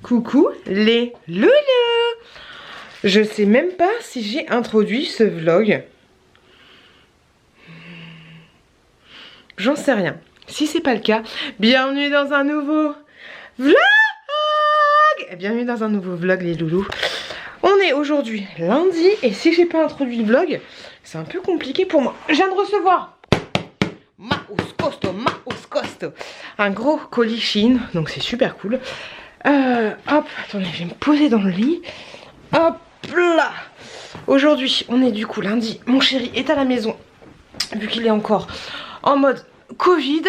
Coucou les loulous. Je sais même pas si j'ai introduit ce vlog. J'en sais rien. Si c'est pas le cas, bienvenue dans un nouveau vlog. Bienvenue dans un nouveau vlog les loulous. On est aujourd'hui lundi et si j'ai pas introduit le vlog, c'est un peu compliqué pour moi. Je viens de recevoir un gros colis Shein, donc c'est super cool. Hop, attendez, je vais me poser dans le lit. Hop là. Aujourd'hui, on est du coup lundi. Mon chéri est à la maison, vu qu'il est encore en mode Covid.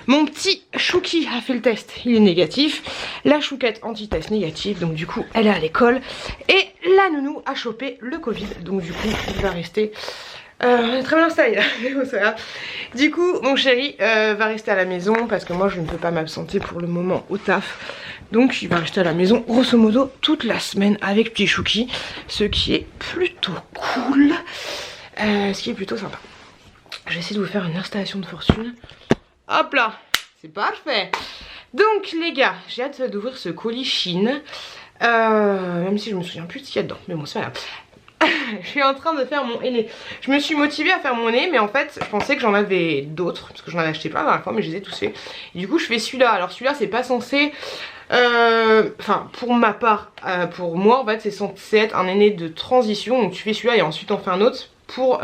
Mon petit Chouki a fait le test, il est négatif. La Chouquette anti-test négatif, donc du coup, elle est à l'école. Et la nounou a chopé le Covid, donc du coup, il va rester... on est très bien installé là. Du coup mon chéri va rester à la maison parce que moi je ne peux pas m'absenter pour le moment au taf. Donc il va rester à la maison grosso modo toute la semaine avec petit Chouki. Ce qui est plutôt cool. Ce qui est plutôt sympa. Je vais essayer de vous faire une installation de fortune. Hop là, c'est parfait. Donc les gars, j'ai hâte d'ouvrir ce colis Shein. Même si je me souviens plus de ce qu'il y a dedans. Mais bon c'est pas grave. Je suis en train de faire mon nez. Je me suis motivée à faire mon nez, mais en fait je pensais que j'en avais d'autres parce que j'en avais acheté plein la dernière fois, mais je les ai tous faits. Et du coup je fais celui-là. Alors celui-là c'est pas censé, enfin pour ma part, pour moi en fait c'est censé être un nez de transition. Donc tu fais celui-là et ensuite on fait un autre pour...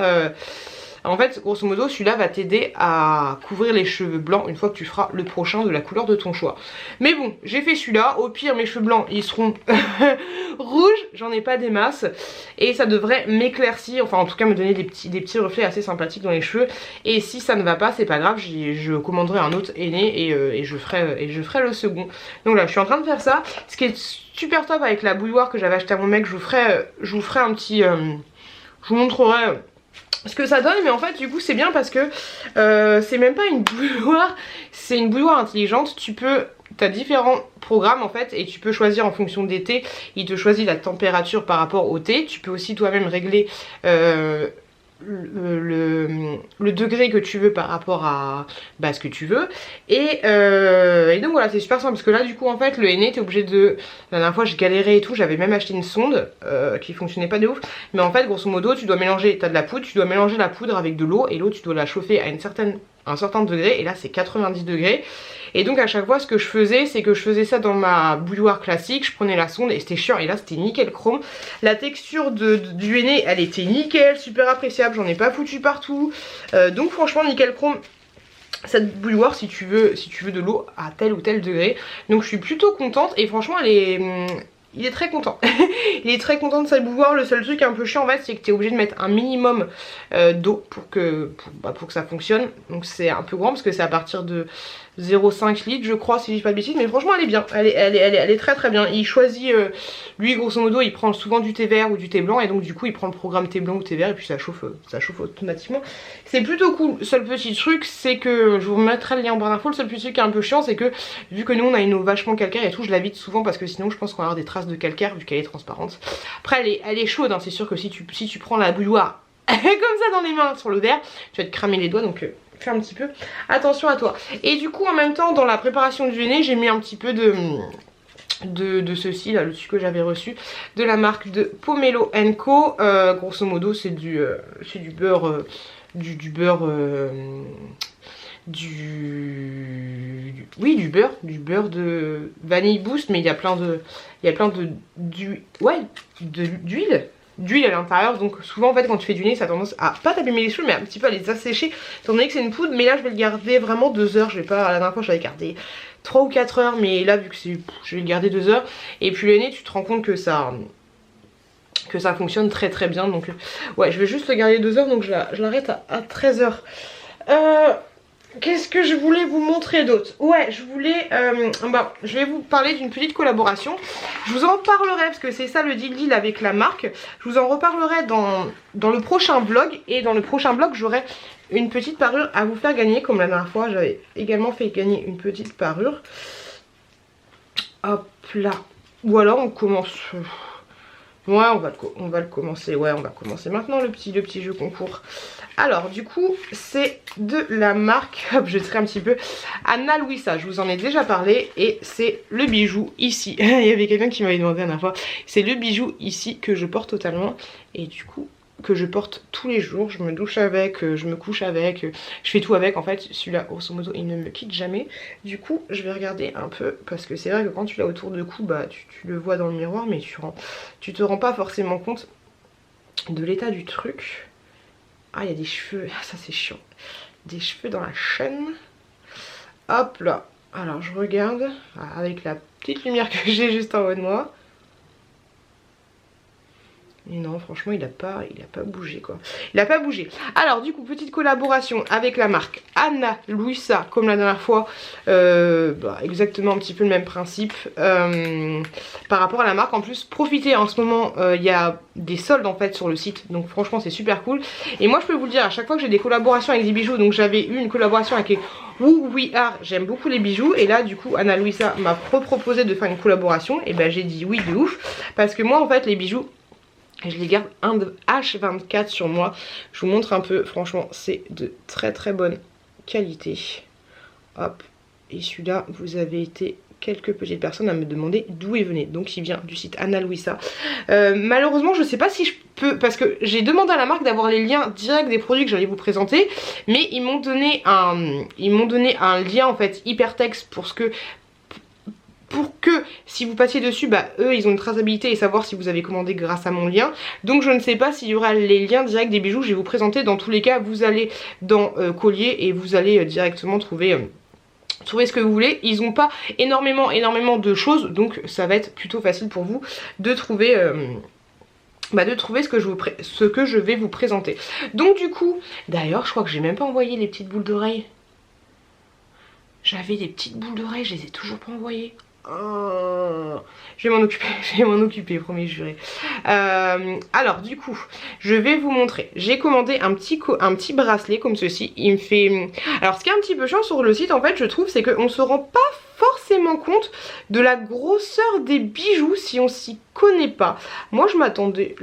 En fait, grosso modo, celui-là va t'aider à couvrir les cheveux blancs une fois que tu feras le prochain de la couleur de ton choix. Mais bon, j'ai fait celui-là. Au pire, mes cheveux blancs, ils seront rouges. J'en ai pas des masses. Et ça devrait m'éclaircir. Enfin, en tout cas, me donner des petits reflets assez sympathiques dans les cheveux. Et si ça ne va pas, c'est pas grave. Je commanderai un autre henné et je ferai le second. Donc là, je suis en train de faire ça. Ce qui est super top avec la bouilloire que j'avais acheté à mon mec, je vous ferai un petit... je vous montrerai... ce que ça donne, mais en fait du coup c'est bien parce que c'est même pas une bouilloire, c'est une bouilloire intelligente. T'as différents programmes en fait et tu peux choisir en fonction des thés. Il te choisit la température par rapport au thé. Tu peux aussi toi-même régler le degré que tu veux par rapport à ce que tu veux. Et donc voilà, c'est super simple parce que là du coup en fait le henné t'es obligé de... La dernière fois j'ai galéré et tout, j'avais même acheté une sonde qui fonctionnait pas de ouf. Mais en fait grosso modo tu dois mélanger, t'as de la poudre, tu dois mélanger la poudre avec de l'eau. Et l'eau tu dois la chauffer à un certain degré. Et là c'est 90 degrés. Et donc à chaque fois ce que je faisais, c'est que je faisais ça dans ma bouilloire classique. Je prenais la sonde et c'était chiant. Et là c'était nickel chrome. La texture du henné elle était nickel, super appréciable. J'en ai pas foutu partout. Donc franchement nickel chrome. Cette bouilloire si tu veux de l'eau à tel ou tel degré. Donc je suis plutôt contente. Et franchement il est très content. Il est très content de cette bouilloire. Le seul truc un peu chiant en fait c'est que tu es obligé de mettre un minimum d'eau pour que ça fonctionne. Donc c'est un peu grand parce que c'est à partir de 0,5 litres je crois si je dis pas de bêtises. Mais franchement elle est bien, elle est très très bien. Il choisit, lui grosso modo il prend souvent du thé vert ou du thé blanc. Et donc du coup il prend le programme thé blanc ou thé vert. Et puis ça chauffe automatiquement. C'est plutôt cool. Seul petit truc c'est que, je vous remettrai le lien en barre d'infos. Le seul petit truc qui est un peu chiant c'est que vu que nous on a une eau vachement calcaire et tout, je la vide souvent parce que sinon je pense qu'on va avoir des traces de calcaire vu qu'elle est transparente. Après elle est chaude hein. C'est sûr que si tu prends la bouilloire comme ça dans les mains sur le verre, tu vas te cramer les doigts. Donc fais un petit peu attention à toi. Et du coup en même temps dans la préparation du henné j'ai mis un petit peu de ceci là, le dessus que j'avais reçu de la marque de Pomelo & Co. Grosso modo c'est du beurre du beurre de vanille boost, mais il y a plein d'huile à l'intérieur. Donc souvent en fait quand tu fais du nez ça a tendance à pas t'abîmer les cheveux mais un petit peu à les assécher étant donné que c'est une poudre. Mais là je vais le garder vraiment 2 heures. Je vais pas, la dernière fois je l'avais gardé 3 ou 4 heures, mais là vu que je vais le garder 2 heures. Et puis le nez tu te rends compte que ça fonctionne très très bien. Donc ouais je vais juste le garder 2 heures. Donc je l'arrête à 13 heures. Qu'est-ce que je voulais vous montrer d'autre? Ouais, je vais vous parler d'une petite collaboration. Je vous en parlerai parce que c'est ça le deal avec la marque. Je vous en reparlerai dans le prochain vlog. Et dans le prochain vlog, j'aurai une petite parure à vous faire gagner. Comme la dernière fois, j'avais également fait gagner une petite parure. Hop là. Ou alors on commence... Ouais, on va le commencer. Ouais, on va commencer maintenant le petit jeu concours. Alors, du coup, c'est de la marque, hop, je tire un petit peu, Ana Luisa. Je vous en ai déjà parlé et c'est le bijou ici. Il y avait quelqu'un qui m'avait demandé la dernière fois. C'est le bijou ici que je porte totalement et du coup que je porte tous les jours. Je me douche avec, je me couche avec, je fais tout avec. En fait, celui-là, grosso modo, il ne me quitte jamais. Du coup, je vais regarder un peu parce que c'est vrai que quand tu l'as autour de cou, bah tu le vois dans le miroir, mais tu te rends pas forcément compte de l'état du truc. Ah, il y a des cheveux, ça c'est chiant. Des cheveux dans la chaîne. Hop là. Alors je regarde avec la petite lumière que j'ai juste en haut de moi. Et non, franchement, il a pas bougé quoi. Il a pas bougé. Alors, du coup, petite collaboration avec la marque Ana Luisa, comme la dernière fois. Exactement un petit peu le même principe. Par rapport à la marque, en plus, profitez en ce moment, il y a des soldes en fait sur le site. Donc, franchement, c'est super cool. Et moi, je peux vous le dire, à chaque fois que j'ai des collaborations avec des bijoux, donc j'avais eu une collaboration avec les Woo We Are, j'aime beaucoup les bijoux. Et là, du coup, Ana Luisa m'a proposé de faire une collaboration. Et ben, j'ai dit oui de ouf. Parce que moi, en fait, les bijoux, et je les garde un de H24 sur moi. Je vous montre un peu. Franchement, c'est de très très bonne qualité. Hop. Et celui-là, vous avez été quelques petites personnes à me demander d'où il venait. Donc il vient du site Ana Luisa. Malheureusement, je ne sais pas si je peux, parce que j'ai demandé à la marque d'avoir les liens directs des produits que j'allais vous présenter. Mais ils m'ont donné un lien en fait hypertexte pour que si vous passiez dessus, bah eux ils ont une traçabilité et savoir si vous avez commandé grâce à mon lien. Donc je ne sais pas s'il y aura les liens directs des bijoux. Je vais vous présenter. Dans tous les cas, vous allez dans collier et vous allez directement trouver ce que vous voulez. Ils n'ont pas énormément de choses, donc ça va être plutôt facile pour vous de trouver ce que je vais vous présenter. Donc du coup, d'ailleurs je crois que j'ai même pas envoyé les petites boules d'oreilles. J'avais des petites boules d'oreilles, je les ai toujours pas envoyées. Oh, je vais m'en occuper, promis, juré. Alors du coup, je vais vous montrer. J'ai commandé un petit bracelet comme ceci. Il me fait... Alors ce qui est un petit peu chiant sur le site en fait, je trouve, c'est qu'on se rend pas forcément compte de la grosseur des bijoux si on s'y connaît pas. Moi je m'attendais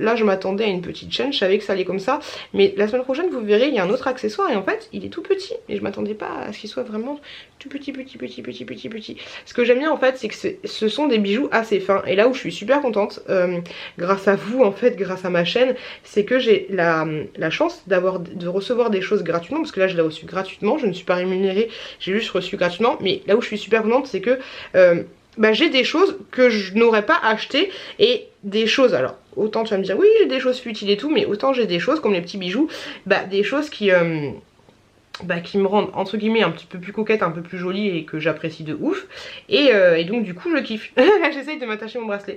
à une petite chaîne, je savais que ça allait comme ça, mais la semaine prochaine vous verrez il y a un autre accessoire et en fait il est tout petit et je m'attendais pas à ce qu'il soit vraiment tout petit. Ce que j'aime bien en fait c'est que ce sont des bijoux assez fins et là où je suis super contente grâce à vous en fait, grâce à ma chaîne, c'est que j'ai la chance de recevoir des choses gratuitement parce que là je l'ai reçu gratuitement, je ne suis pas rémunérée, j'ai juste reçu gratuitement, mais là où je suis super contente c'est que j'ai des choses que je n'aurais pas achetées et des choses, alors autant tu vas me dire oui j'ai des choses futiles et tout, mais autant j'ai des choses comme les petits bijoux, des choses qui me rendent entre guillemets un petit peu plus coquette, un peu plus jolie et que j'apprécie de ouf et donc du coup je kiffe. J'essaye de m'attacher mon bracelet,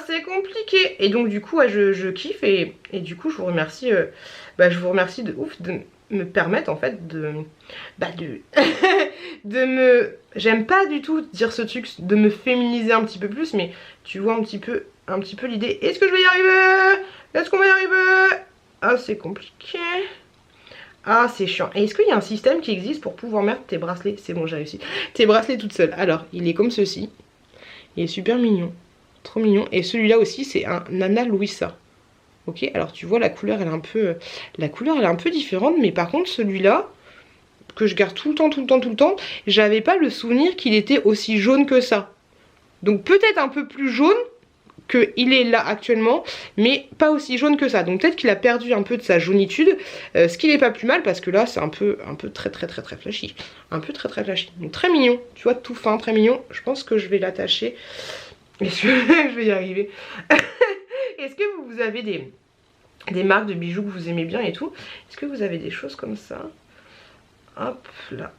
c'est compliqué et donc du coup je kiffe et du coup je vous remercie de ouf de me permettre en fait de j'aime pas du tout dire ce truc de me féminiser un petit peu plus, mais tu vois un petit peu l'idée. Est-ce que je vais y arriver? Est-ce qu'on va y arriver? Ah c'est compliqué. Ah c'est chiant. Et est-ce qu'il y a un système qui existe pour pouvoir mettre tes bracelets? C'est bon, j'ai réussi. Tes bracelets toute seule. Alors il est comme ceci. Il est super mignon. Trop mignon. Et celui-là aussi c'est un Ana Luisa. Ok, alors tu vois la couleur elle est un peu différente, mais par contre celui-là que je garde tout le temps, j'avais pas le souvenir qu'il était aussi jaune que ça. Donc peut-être un peu plus jaune qu'il est là actuellement, mais pas aussi jaune que ça. Donc peut-être qu'il a perdu un peu de sa jaunitude, ce qui n'est pas plus mal parce que là c'est un peu très flashy. Un peu très flashy. Donc très mignon, tu vois, tout fin, très mignon. Je pense que je vais l'attacher. Je vais y arriver. Est-ce que vous avez des marques de bijoux que vous aimez bien et tout? Est-ce que vous avez des choses comme ça? Hop là.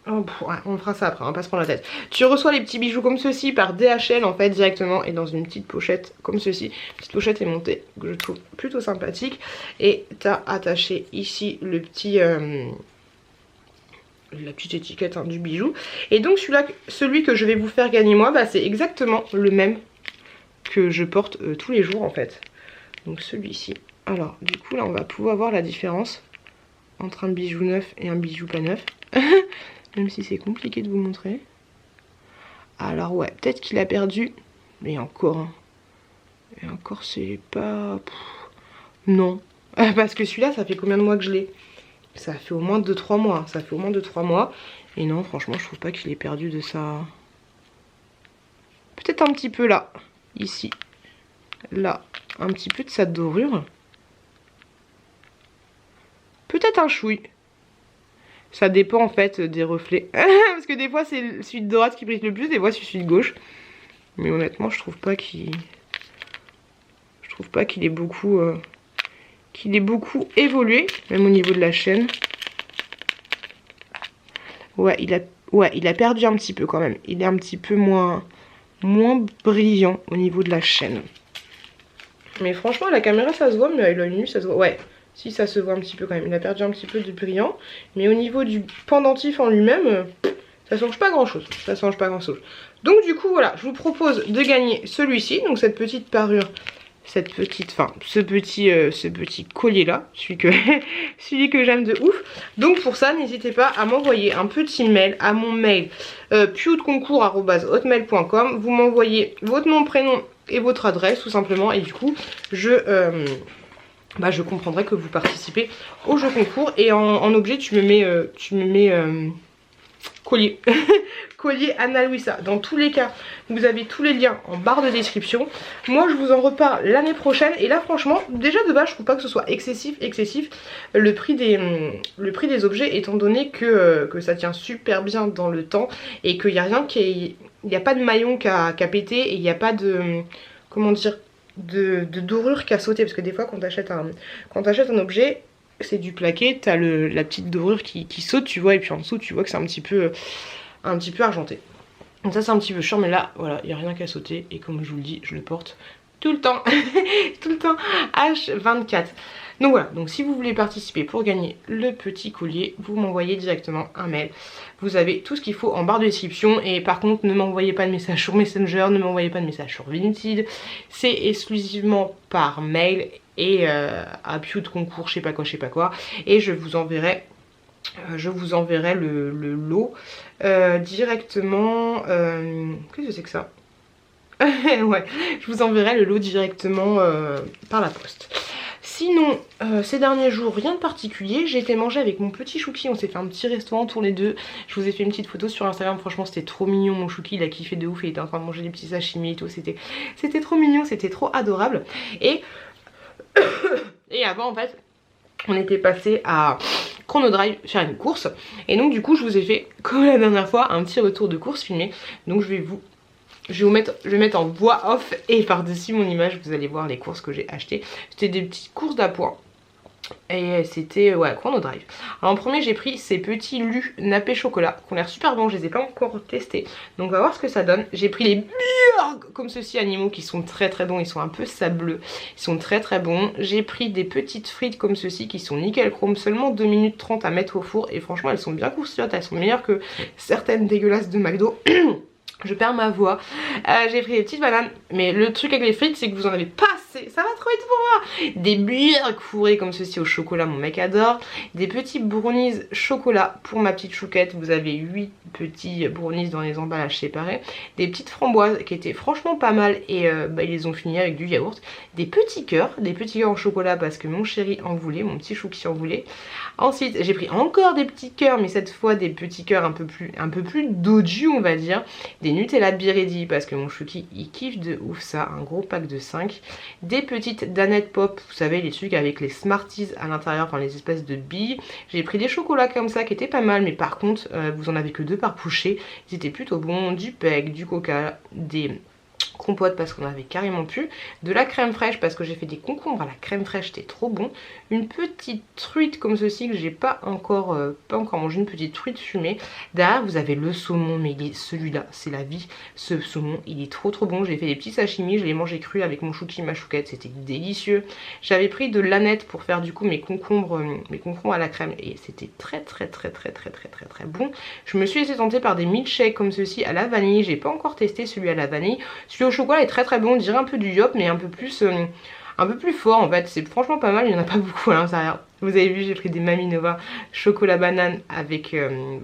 Oh, ouais, on fera ça après, on va pas se prendre la tête. Tu reçois les petits bijoux comme ceci par DHL en fait directement et dans une petite pochette comme ceci. Petite pochette aimantée que je trouve plutôt sympathique. Et t'as attaché ici le petit... la petite étiquette du bijou. Et donc celui que je vais vous faire gagner moi, c'est exactement le même que je porte tous les jours en fait. Donc celui-ci. Alors du coup là on va pouvoir voir la différence entre un bijou neuf et un bijou pas neuf. Même si c'est compliqué de vous montrer. Alors ouais, peut-être qu'il a perdu. Mais encore. Et encore c'est pas... Non. Parce que celui-là ça fait combien de mois que je l'ai? Ça fait au moins 2-3 mois. Ça fait au moins 2-3 mois. Et non franchement je trouve pas qu'il ait perdu de sa... Peut-être un petit peu là. Ici. Là. Un petit peu de sa dorure. Peut-être un chouille. Ça dépend en fait des reflets. Parce que des fois c'est celui de droite qui brille le plus, des fois c'est celui de gauche. Mais honnêtement je trouve pas qu'il... Je trouve pas qu'il ait beaucoup... qu'il ait beaucoup évolué. Même au niveau de la chaîne. Ouais il a perdu un petit peu quand même. Il est un petit peu moins brillant au niveau de la chaîne. Mais franchement à la caméra ça se voit, mais à l'œil nu ça se voit. Ouais. Si ça se voit un petit peu quand même, il a perdu un petit peu de brillant. Mais au niveau du pendentif en lui-même, ça change pas grand chose. Ça change pas grand chose. Donc du coup voilà, je vous propose de gagner celui-ci. Donc cette petite parure, ce petit collier là, celui que j'aime de ouf. Donc pour ça, n'hésitez pas à m'envoyer un petit mail à mon mail pioutconcours@hotmail.com. Vous m'envoyez votre nom, prénom et votre adresse tout simplement. Et du coup, je comprendrai que vous participez au jeu concours. Et en objet, tu me mets collier. Collier Ana Luisa. Dans tous les cas, vous avez tous les liens en barre de description. Moi, je vous en reparle l'année prochaine. Et là, franchement, déjà de base, je trouve pas que ce soit excessif le prix des objets, étant donné que ça tient super bien dans le temps. Et qu'il n'y a rien il n'y a pas de maillon qu'à péter. Et il n'y a pas de... Comment dire, de dorure qui a sauté, parce que des fois quand t'achètes un objet, c'est du plaqué, t'as la petite dorure qui saute, tu vois, et puis en dessous tu vois que c'est un petit peu argenté. Donc ça c'est un petit peu chiant, mais là voilà, il n'y a rien qu'à sauter, et comme je vous le dis, je le porte tout le temps, tout le temps, H24. Donc voilà, donc si vous voulez participer pour gagner le petit collier, vous m'envoyez directement un mail. Vous avez tout ce qu'il faut en barre de description. Et par contre, ne m'envoyez pas de message sur Messenger, ne m'envoyez pas de message sur Vinted. C'est exclusivement par mail et à Piout Concours, je sais pas quoi. Et je vous enverrai le lot directement. Qu'est-ce que c'est que ça? Ouais, je vous enverrai le lot directement par la poste. Sinon, ces derniers jours, rien de particulier. J'ai été manger avec mon petit Chouki. On s'est fait un petit restaurant tous les deux. Je vous ai fait une petite photo sur Instagram. Franchement, c'était trop mignon. Mon Chouki, il a kiffé de ouf. Il était en train de manger des petits sashimi et tout. C'était trop mignon. C'était trop adorable. Et avant, en fait, on était passé à Chrono Drive faire une course. Et donc, du coup, je vous ai fait, comme la dernière fois, un petit retour de course filmé. Donc, je vais mettre en voix off et par-dessus mon image, vous allez voir les courses que j'ai achetées. C'était des petites courses d'appoint. Et c'était, ouais, Chrono Drive. Alors en premier, j'ai pris ces petits lus nappés chocolat qui ont l'air super bons. Je les ai pas encore testés. Donc on va voir ce que ça donne. J'ai pris les burgs comme ceci animaux qui sont très bons. Ils sont un peu sableux. Ils sont très bons. J'ai pris des petites frites comme ceci qui sont nickel chrome. Seulement 2 minutes 30 à mettre au four. Et franchement, elles sont bien croustillantes. Elles sont meilleures que certaines dégueulasses de McDo. Je perds ma voix. J'ai pris des petites bananes. Mais le truc avec les frites, c'est que vous en avez pas assez. Ça va trop vite pour moi. Des burgers fourrés comme ceci au chocolat, mon mec adore. Des petits brownies chocolat pour ma petite chouquette. Vous avez 8 petits brownies dans les emballages séparés. Des petites framboises qui étaient franchement pas mal. Et ils les ont fini avec du yaourt. Des petits cœurs en chocolat parce que mon chéri en voulait. Mon petit chouki en voulait. Ensuite, j'ai pris encore des petits cœurs. Mais cette fois, des petits cœurs un peu plus doju, on va dire. Des Nutella Biredi parce que mon chouki il kiffe de ouf ça, un gros pack de 5. Des petites danettes pop, vous savez les trucs avec les Smarties à l'intérieur, enfin les espèces de billes. J'ai pris des chocolats comme ça qui étaient pas mal, mais par contre vous en avez que 2 par bouchée. Ils étaient plutôt bons, du peg, du coca, des compote parce qu'on avait carrément pu, de la crème fraîche parce que j'ai fait des concombres à la crème fraîche, c'était trop bon, une petite truite comme ceci que j'ai pas encore mangé, une petite truite fumée. Derrière vous avez le saumon, mais celui-là c'est la vie, ce saumon il est trop bon. J'ai fait des petits sashimi, je l'ai mangé cru avec mon chouki, ma chouquette, c'était délicieux. J'avais pris de l'aneth pour faire du coup mes concombres à la crème et c'était très bon. Je me suis laissé tenter par des milkshakes comme ceci à la vanille, j'ai pas encore testé celui à la vanille. Celui au chocolat est très bon, on dirait un peu du yop mais un peu plus un peu plus fort en fait. C'est franchement pas mal, il n'y en a pas beaucoup à l'intérieur. Vous avez vu, j'ai pris des Mamie Nova chocolat banane avec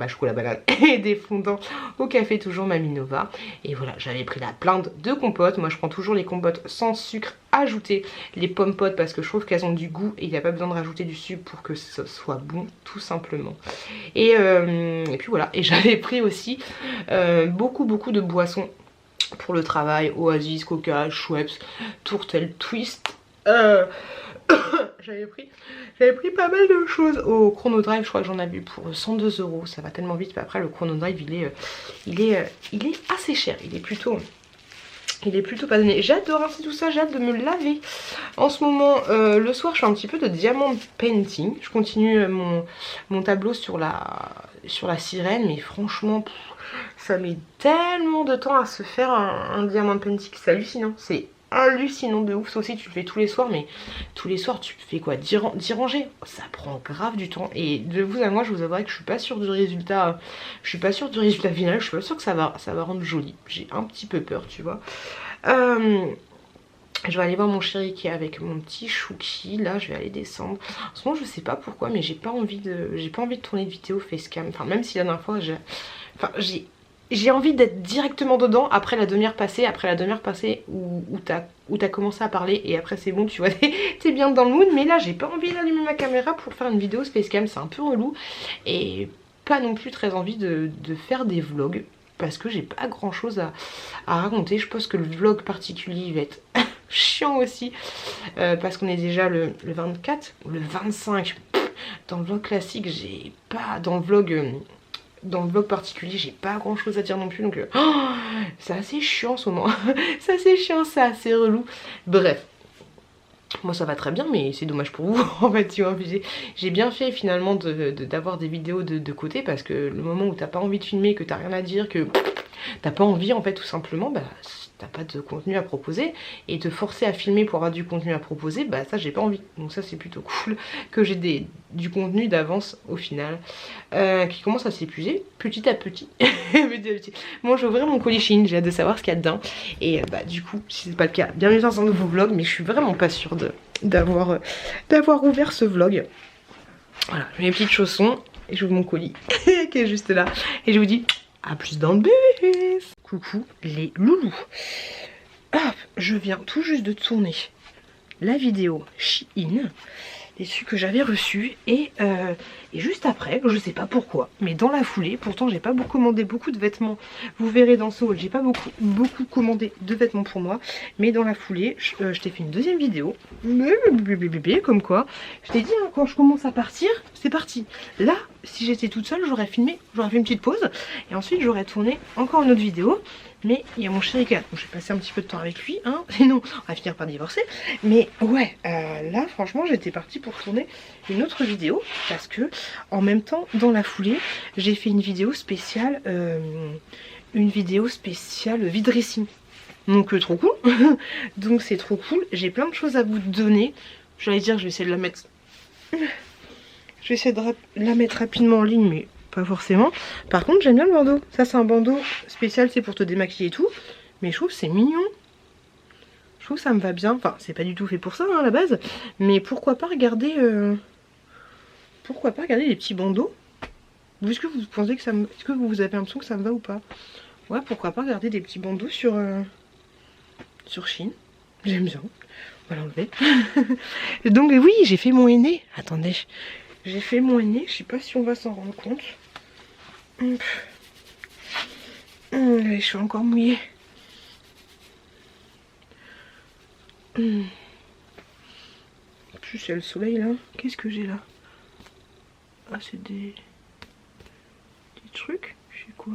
chocolat banane et des fondants au café, toujours Mamie Nova. Et voilà, j'avais pris la plainte de compotes. Moi je prends toujours les compotes sans sucre ajouté, les pommes potes, parce que je trouve qu'elles ont du goût et il n'y a pas besoin de rajouter du sucre pour que ce soit bon, tout simplement. Et puis voilà, et j'avais pris aussi beaucoup de boissons pour le travail, Oasis, Coca, Schweppes, Tourtel, Twist. J'avais pris pas mal de choses au Chrono Drive. Je crois que j'en avais eu pour 102 €. Ça va tellement vite. Mais après, le Chrono Drive, il est assez cher. Il est plutôt pas donné. J'ai hâte de rincer tout ça, j'ai hâte de me laver. En ce moment, le soir, je fais un petit peu de diamond painting. Je continue mon tableau sur la sirène, mais franchement, ça met tellement de temps à se faire un diamond painting. C'est hallucinant. C'est hallucinant de ouf. Ça aussi, tu le fais tous les soirs, mais tous les soirs, tu fais quoi, 10 rangées. Ça prend grave du temps. Et de vous à moi, je vous avouerai que je suis pas sûre du résultat. Je suis pas sûre du résultat final. Je suis pas sûre que ça va rendre joli. J'ai un petit peu peur, tu vois. Je vais aller voir mon chéri qui est avec mon petit Chouki. Là, je vais aller descendre. En ce moment, je sais pas pourquoi, mais j'ai pas envie de tourner de vidéo facecam. Enfin, même si la dernière fois, j'ai envie d'être directement dedans après la demi-heure passée, où t'as commencé à parler et après c'est bon, tu vois, t'es bien dans le mood. Mais là, j'ai pas envie d'allumer ma caméra pour faire une vidéo facecam, c'est un peu relou. Et pas non plus très envie de faire des vlogs, parce que j'ai pas grand chose à raconter. Je pense que le vlog particulier il va être chiant aussi, parce qu'on est déjà le 24, le 25. Dans le vlog classique, j'ai pas... Dans le vlog particulier, j'ai pas grand chose à dire non plus, donc c'est assez chiant en ce moment. C'est assez chiant, c'est assez relou. Bref. Moi ça va très bien, mais c'est dommage pour vous en fait, tu vois. J'ai bien fait finalement d'avoir des vidéos de côté, parce que le moment où t'as pas envie de filmer, que t'as rien à dire, que t'as pas envie en fait tout simplement, bah t'as pas de contenu à proposer, et te forcer à filmer pour avoir du contenu à proposer, bah ça j'ai pas envie. Donc ça c'est plutôt cool que j'ai du contenu d'avance au final, qui commence à s'épuiser petit à petit. Bon, je vais ouvrir mon colis Shein, j'ai hâte de savoir ce qu'il y a dedans, et bah du coup si c'est pas le cas, bienvenue dans un nouveau vlog, mais je suis vraiment pas sûre d'avoir ouvert ce vlog. Voilà, je mets mes petites chaussons et j'ouvre mon colis qui est juste là, et je vous dis à plus dans le bus. Coucou les loulous. Hop, je viens tout juste de tourner la vidéo Shein, des trucs que j'avais reçus, et juste après, je sais pas pourquoi, mais dans la foulée, pourtant j'ai pas commandé beaucoup de vêtements, vous verrez dans ce haul, j'ai pas beaucoup commandé de vêtements pour moi, mais dans la foulée, je t'ai fait une deuxième vidéo, comme quoi, je t'ai dit, hein, quand je commence à partir, c'est parti. Là, si j'étais toute seule, j'aurais filmé, j'aurais fait une petite pause, et ensuite j'aurais tourné encore une autre vidéo. Mais il y a mon chéri qui est là, donc je vais passer un petit peu de temps avec lui, hein, sinon on va finir par divorcer. Mais ouais, là franchement j'étais partie pour tourner une autre vidéo, parce que en même temps, dans la foulée, j'ai fait une vidéo spéciale, vide dressing. Donc trop cool. Donc c'est trop cool, j'ai plein de choses à vous donner. J'allais dire, je vais essayer de la mettre... Je vais essayer de la mettre rapidement en ligne, mais... pas forcément. Par contre j'aime bien le bandeau. Ça c'est un bandeau spécial, c'est pour te démaquiller et tout. Mais je trouve c'est mignon. Je trouve ça me va bien. Enfin c'est pas du tout fait pour ça hein, à la base. Mais pourquoi pas regarder les petits bandeaux. Est-ce que vous pensez que ça me... Est-ce que vous avez l'impression que ça me va ou pas? Ouais, pourquoi pas regarder des petits bandeaux sur Shein. J'aime bien. On va l'enlever. Donc oui, j'ai fait mon henné. Attendez. J'ai fait mon henné, je sais pas si on va s'en rendre compte. Je suis encore mouillée. En plus, il y a le soleil là. Qu'est-ce que j'ai là? Ah, c'est des trucs. Je sais quoi.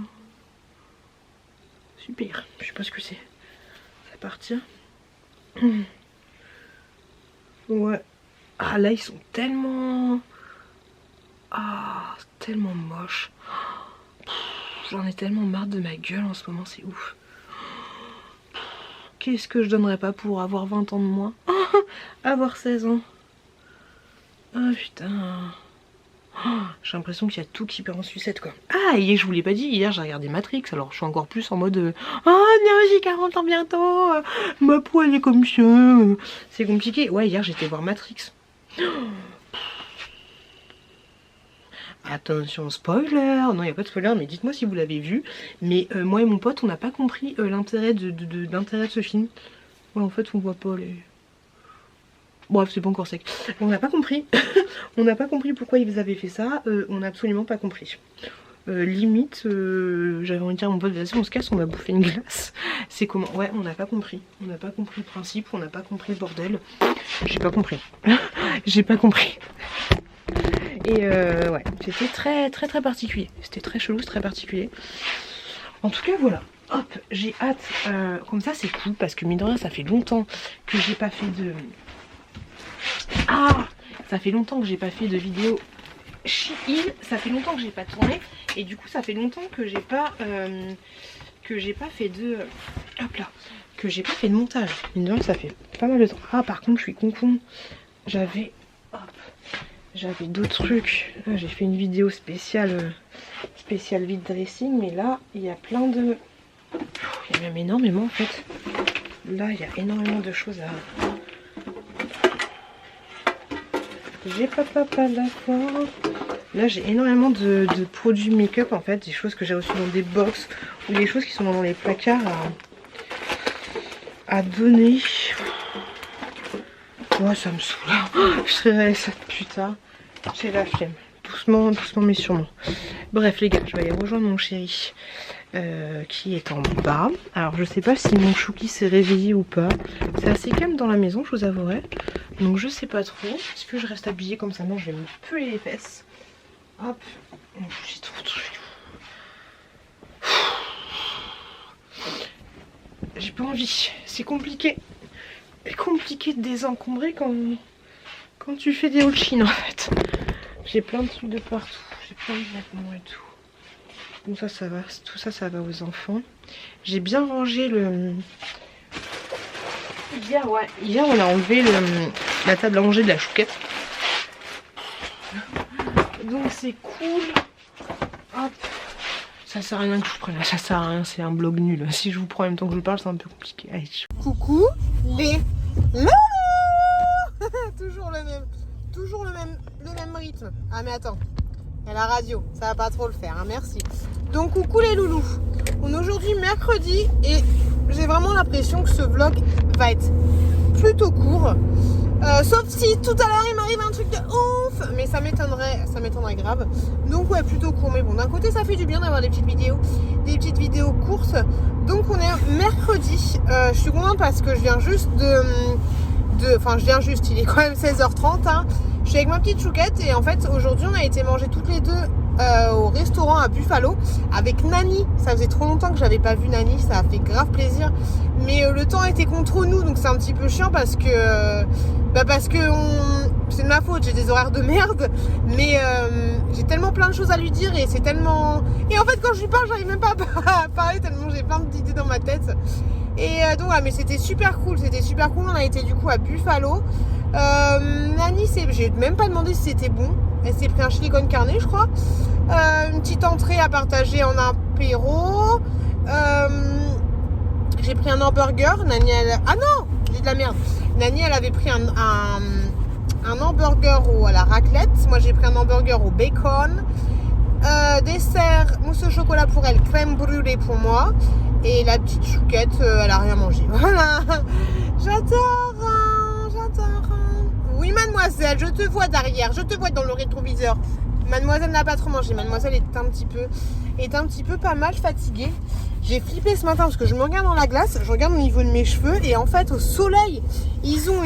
Super. Je sais pas ce que c'est. Ça partir. Ouais. Ah là, ils sont tellement... Ah, c'est tellement moche. J'en ai tellement marre de ma gueule en ce moment, c'est ouf. Qu'est-ce que je donnerais pas pour avoir 20 ans de moins? Avoir 16 ans. Ah putain. J'ai l'impression qu'il y a tout qui part en sucette quoi. Ah, et je vous l'ai pas dit, hier j'ai regardé Matrix, alors je suis encore plus en mode oh non, j'ai 40 ans bientôt, ma peau elle est comme ça, c'est compliqué. Ouais, hier j'étais voir Matrix. Attention spoiler, non il n'y a pas de spoiler mais dites-moi si vous l'avez vu. Mais moi et mon pote on n'a pas compris l'intérêt de ce film. Ouais, en fait on voit pas les... Bref c'est pas encore sec. On n'a pas compris. On n'a pas compris pourquoi ils avaient fait ça, on n'a absolument pas compris. Limite, j'avais envie de dire à mon pote, vas-y on se casse, on va bouffer une glace. C'est comment? Ouais, on n'a pas compris. On n'a pas compris le principe, on n'a pas compris le bordel. J'ai pas compris. J'ai pas compris. Et ouais, c'était très particulier. C'était très chelou, très particulier. En tout cas, voilà. Hop, j'ai hâte. Comme ça, c'est cool parce que mine de rien, ça fait longtemps que j'ai pas fait de... Ah, ça fait longtemps que j'ai pas fait de vidéo Shein. Ça fait longtemps que j'ai pas tourné. Et du coup, ça fait longtemps que j'ai pas fait de... Hop là. Que j'ai pas fait de montage. Mine de rien, ça fait pas mal de temps. Ah, par contre, je suis con. J'avais... Hop. J'avais d'autres trucs. J'ai fait une vidéo spéciale vide dressing, mais là il y a plein de... Il y a même énormément en fait. Là il y a énormément de choses à... J'ai pas la fois. Là j'ai énormément de produits make-up en fait, des choses que j'ai reçues dans des box ou des choses qui sont dans les placards à donner. Ouais, ça me saoule. Je serai ça plus tard. J'ai la flemme. Doucement mais sûrement. Bref les gars, je vais aller rejoindre mon chéri qui est en bas. Alors je sais pas si mon chouki s'est réveillé ou pas. C'est assez calme dans la maison, je vous avouerai. Donc je sais pas trop. Est-ce que je reste habillée comme ça? Non, je vais me peler les fesses. Hop. J'ai trop de trucs. J'ai pas envie. C'est compliqué. C'est compliqué de désencombrer quand tu fais des hauls Chine en fait. J'ai plein de trucs de partout. J'ai plein de vêtements et tout. Bon ça va. Tout ça, ça va aux enfants. J'ai bien rangé le... Hier, ouais. Hier, on a enlevé la table à manger de la chouquette. Donc c'est cool. Hop. Ça sert à rien que je vous prenne. Ça sert à rien, c'est un blog nul. Si je vous prends en même temps que je vous parle, c'est un peu compliqué. Allez. Coucou les loulous. Toujours le même rythme. Ah mais attends, il y a la radio, ça va pas trop le faire, hein, merci. Donc coucou les loulous. On est aujourd'hui mercredi et j'ai vraiment l'impression que ce vlog va être plutôt court. Sauf si tout à l'heure il m'arrive un truc de ouf, mais ça m'étonnerait grave. Donc ouais, plutôt court, mais bon, d'un côté ça fait du bien d'avoir des petites vidéos courtes. Donc on est mercredi. Je suis contente parce que je viens juste il est quand même 16h30 hein. Je suis avec ma petite chouquette et en fait aujourd'hui on a été manger toutes les deux au restaurant à Buffalo avec Nani. Ça faisait trop longtemps que j'avais pas vu Nani, ça a fait grave plaisir. Mais le temps était contre nous, donc c'est un petit peu chiant parce que c'est de ma faute, j'ai des horaires de merde. Mais j'ai tellement plein de choses à lui dire et c'est tellement... Et en fait quand je lui parle, j'arrive même pas à parler tellement j'ai plein d'idées dans ma tête. Et donc ouais, mais c'était super cool, on a été du coup à Buffalo. Nani, j'ai même pas demandé si c'était bon. Elle s'est pris un chili con carne je crois. Une petite entrée à partager en apéro. J'ai pris un hamburger. Nani elle... Ah non, j'ai de la merde. Nani elle avait pris un hamburger à la raclette. Moi j'ai pris un hamburger au bacon. Dessert, mousse au chocolat pour elle, crème brûlée pour moi. Et la petite chouquette, elle a rien mangé. Voilà. J'adore. Oui, mademoiselle, je te vois derrière. Je te vois dans le rétroviseur. Mademoiselle n'a pas trop mangé. Mademoiselle est un petit peu pas mal fatiguée. J'ai flippé ce matin parce que je me regarde dans la glace. Je regarde au niveau de mes cheveux. Et en fait, au soleil, ils ont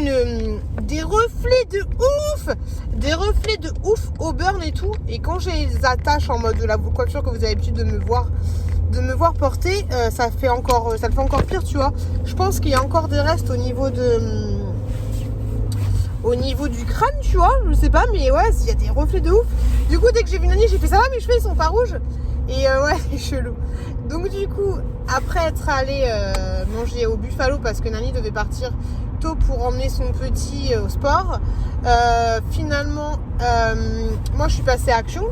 des reflets de ouf. Des reflets de ouf au burn et tout. Et quand je les attache en mode de la coiffure que vous avez l'habitude de me voir porter, ça le fait encore pire, tu vois. Je pense qu'il y a encore des restes au niveau du crâne, tu vois, je sais pas, mais ouais, il y a des reflets de ouf. Du coup, dès que j'ai vu Nani, j'ai fait ça va, mes cheveux ils sont pas rouges. Et ouais, c'est chelou. Donc du coup, après être allé manger au Buffalo parce que Nani devait partir tôt pour emmener son petit au sport. Finalement, moi je suis passée à action.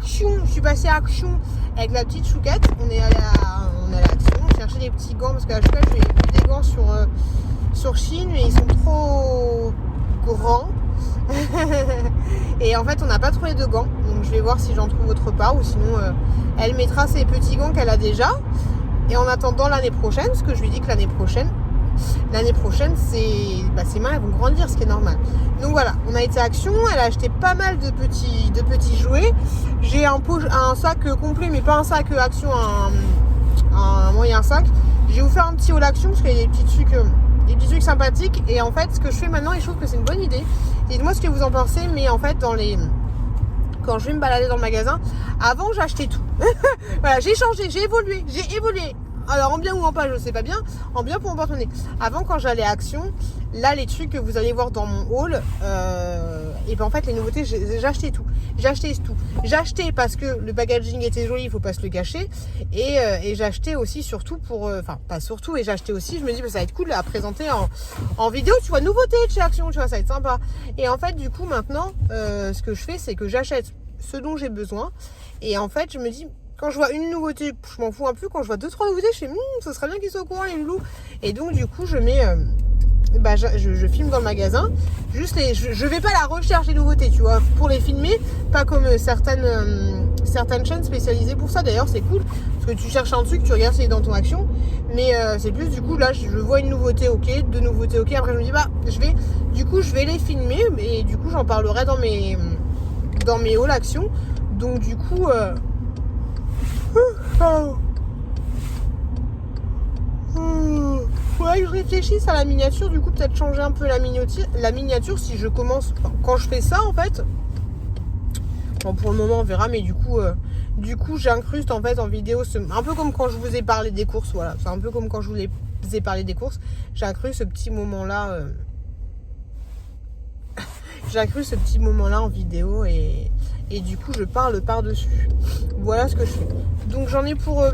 Je suis passée à action avec la petite chouquette. On est allé à l'action, on cherchait des petits gants parce que la chouquette, je lui ai pris des gants sur Chine, mais ils sont trop grands. Et en fait, on n'a pas trouvé de gants, donc je vais voir si j'en trouve autre part, ou sinon elle mettra ses petits gants qu'elle a déjà. Et en attendant l'année prochaine, parce que je lui dis que l'année prochaine ses mains elles vont grandir, ce qui est normal. Donc voilà, on a été à Action, elle a acheté pas mal de petits jouets. J'ai un sac complet, mais pas un sac Action, un moyen sac. J'ai offert un petit haul Action parce qu'il y a des petits trucs sympathiques. Et en fait, ce que je fais maintenant, et je trouve que c'est une bonne idée, dites-moi ce que vous en pensez, mais en fait, quand je vais me balader dans le magasin, avant j'achetais tout. Voilà, j'ai changé, j'ai évolué. Alors en bien ou en pas, je sais pas bien. En bien pour mon porte-monnaie. Avant, quand j'allais à Action, là les trucs que vous allez voir dans mon haul, et ben en fait les nouveautés, j'achetais tout. J'achetais parce que le packaging était joli, il faut pas se le cacher. Et j'achetais aussi surtout pour, enfin pas surtout, et j'achetais aussi, je me dis ça va être cool à présenter en vidéo, tu vois, nouveauté de chez Action, tu vois, ça va être sympa. Et en fait du coup maintenant, ce que je fais, c'est que j'achète ce dont j'ai besoin. Et en fait je me dis, quand je vois une nouveauté, je m'en fous un peu. Quand je vois 2-3 nouveautés, je fais ce serait bien qu'ils soient au courant les loulous. Et donc du coup je mets je filme dans le magasin. Juste je vais pas la recherche les nouveautés, tu vois, pour les filmer, pas comme certaines chaînes spécialisées pour ça. D'ailleurs c'est cool parce que tu cherches un truc, tu regardes c'est dans ton Action. Mais c'est plus du coup là je vois une nouveauté, ok, deux nouveautés, ok. Après je me dis je vais les filmer, et du coup j'en parlerai dans mes hauls Action. Donc du coup faudrait que je réfléchisse à la miniature, du coup peut-être changer un peu la miniature si je commence, quand je fais ça en fait. Bon, pour le moment on verra, mais du coup j'incruste en fait en vidéo, un peu comme quand je vous ai parlé des courses, voilà, c'est un peu comme quand je vous ai parlé des courses, j'incruste ce petit moment là en vidéo, et du coup je parle par-dessus. Voilà ce que je fais. Donc j'en ai pour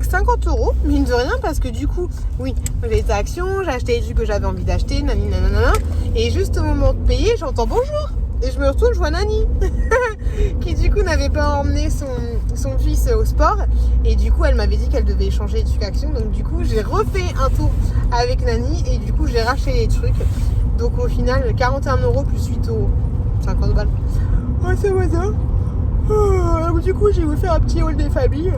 50 €, mine de rien, parce que du coup, oui, j'ai été à Action, j'ai acheté les trucs que j'avais envie d'acheter, nanana, et juste au moment de payer, j'entends bonjour, et je me retourne, je vois Nani, qui du coup n'avait pas emmené son fils au sport, et du coup elle m'avait dit qu'elle devait échanger les trucs Action, donc du coup j'ai refait un tour avec Nani, et du coup j'ai racheté les trucs, donc au final 41 € plus 8 €, 50 balles. Ouais, c'est moi ça. Du coup j'ai voulu faire un petit haul des familles.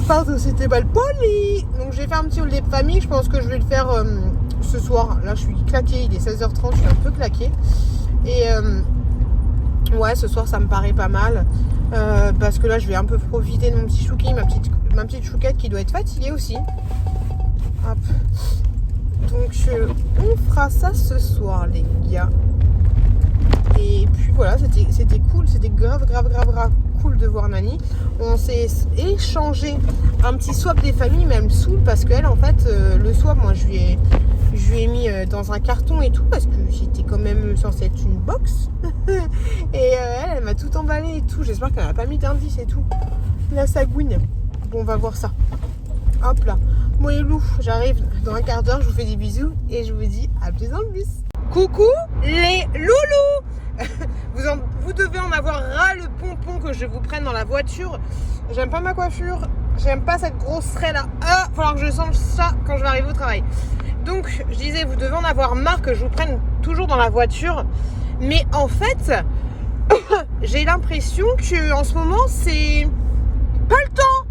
Pardon, c'était mal poli. Donc j'ai fait un petit haul des familles. Je pense que je vais le faire ce soir. Là je suis claquée, il est 16h30, je suis un peu claquée. Et ouais, ce soir ça me paraît pas mal. Parce que là je vais un peu profiter de mon petit chouki, ma petite chouquette qui doit être fatiguée aussi. Hop. Donc on fera ça ce soir les gars. Et puis voilà, c'était cool, c'était grave cool de voir Nani. On s'est échangé un petit swap des familles, mais elle me saoule parce qu'elle en fait le swap, moi je lui ai mis dans un carton et tout parce que j'étais quand même censée être une box. Et elle m'a tout emballé et tout. J'espère qu'elle n'a pas mis d'indice et tout. La sagouine. Bon, on va voir ça. Hop là. Moi les loups, j'arrive dans un quart d'heure, je vous fais des bisous et je vous dis à plus dans le bus. Coucou les loulous. Vous devez en avoir ras le pompon que je vous prenne dans la voiture. J'aime pas ma coiffure, j'aime pas cette grosse raie là. Il va falloir que je change ça quand je vais arriver au travail. Donc je disais, vous devez en avoir marre que je vous prenne toujours dans la voiture. Mais en fait, j'ai l'impression que en ce moment c'est pas le temps.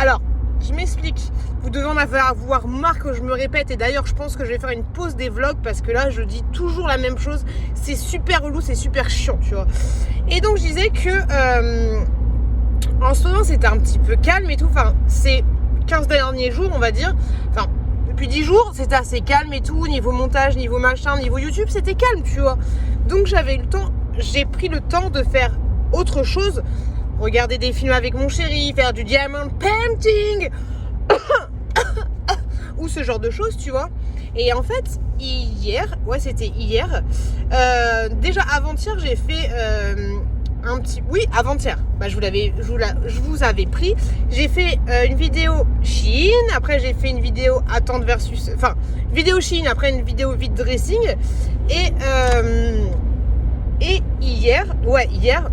Alors, je m'explique. Vous devez en avoir marre que je me répète. Et d'ailleurs, je pense que je vais faire une pause des vlogs parce que là, je dis toujours la même chose. C'est super relou, c'est super chiant, tu vois. Et donc, je disais que en ce moment, c'était un petit peu calme et tout. Enfin, ces 15 derniers jours, on va dire. Enfin, depuis 10 jours, c'était assez calme et tout. Niveau montage, niveau machin, niveau YouTube, c'était calme, tu vois. Donc, j'avais le temps. J'ai pris le temps de faire autre chose. Regarder des films avec mon chéri, faire du diamond painting ou ce genre de choses, tu vois. Et en fait, c'était hier. Déjà avant-hier, j'ai fait un petit... Oui, avant-hier. Bah, je vous avais pris. J'ai fait une vidéo Shein. Après, j'ai fait une vidéo attente versus... Enfin, vidéo Shein. Après, une vidéo vide dressing. Et hier... Ouais, hier...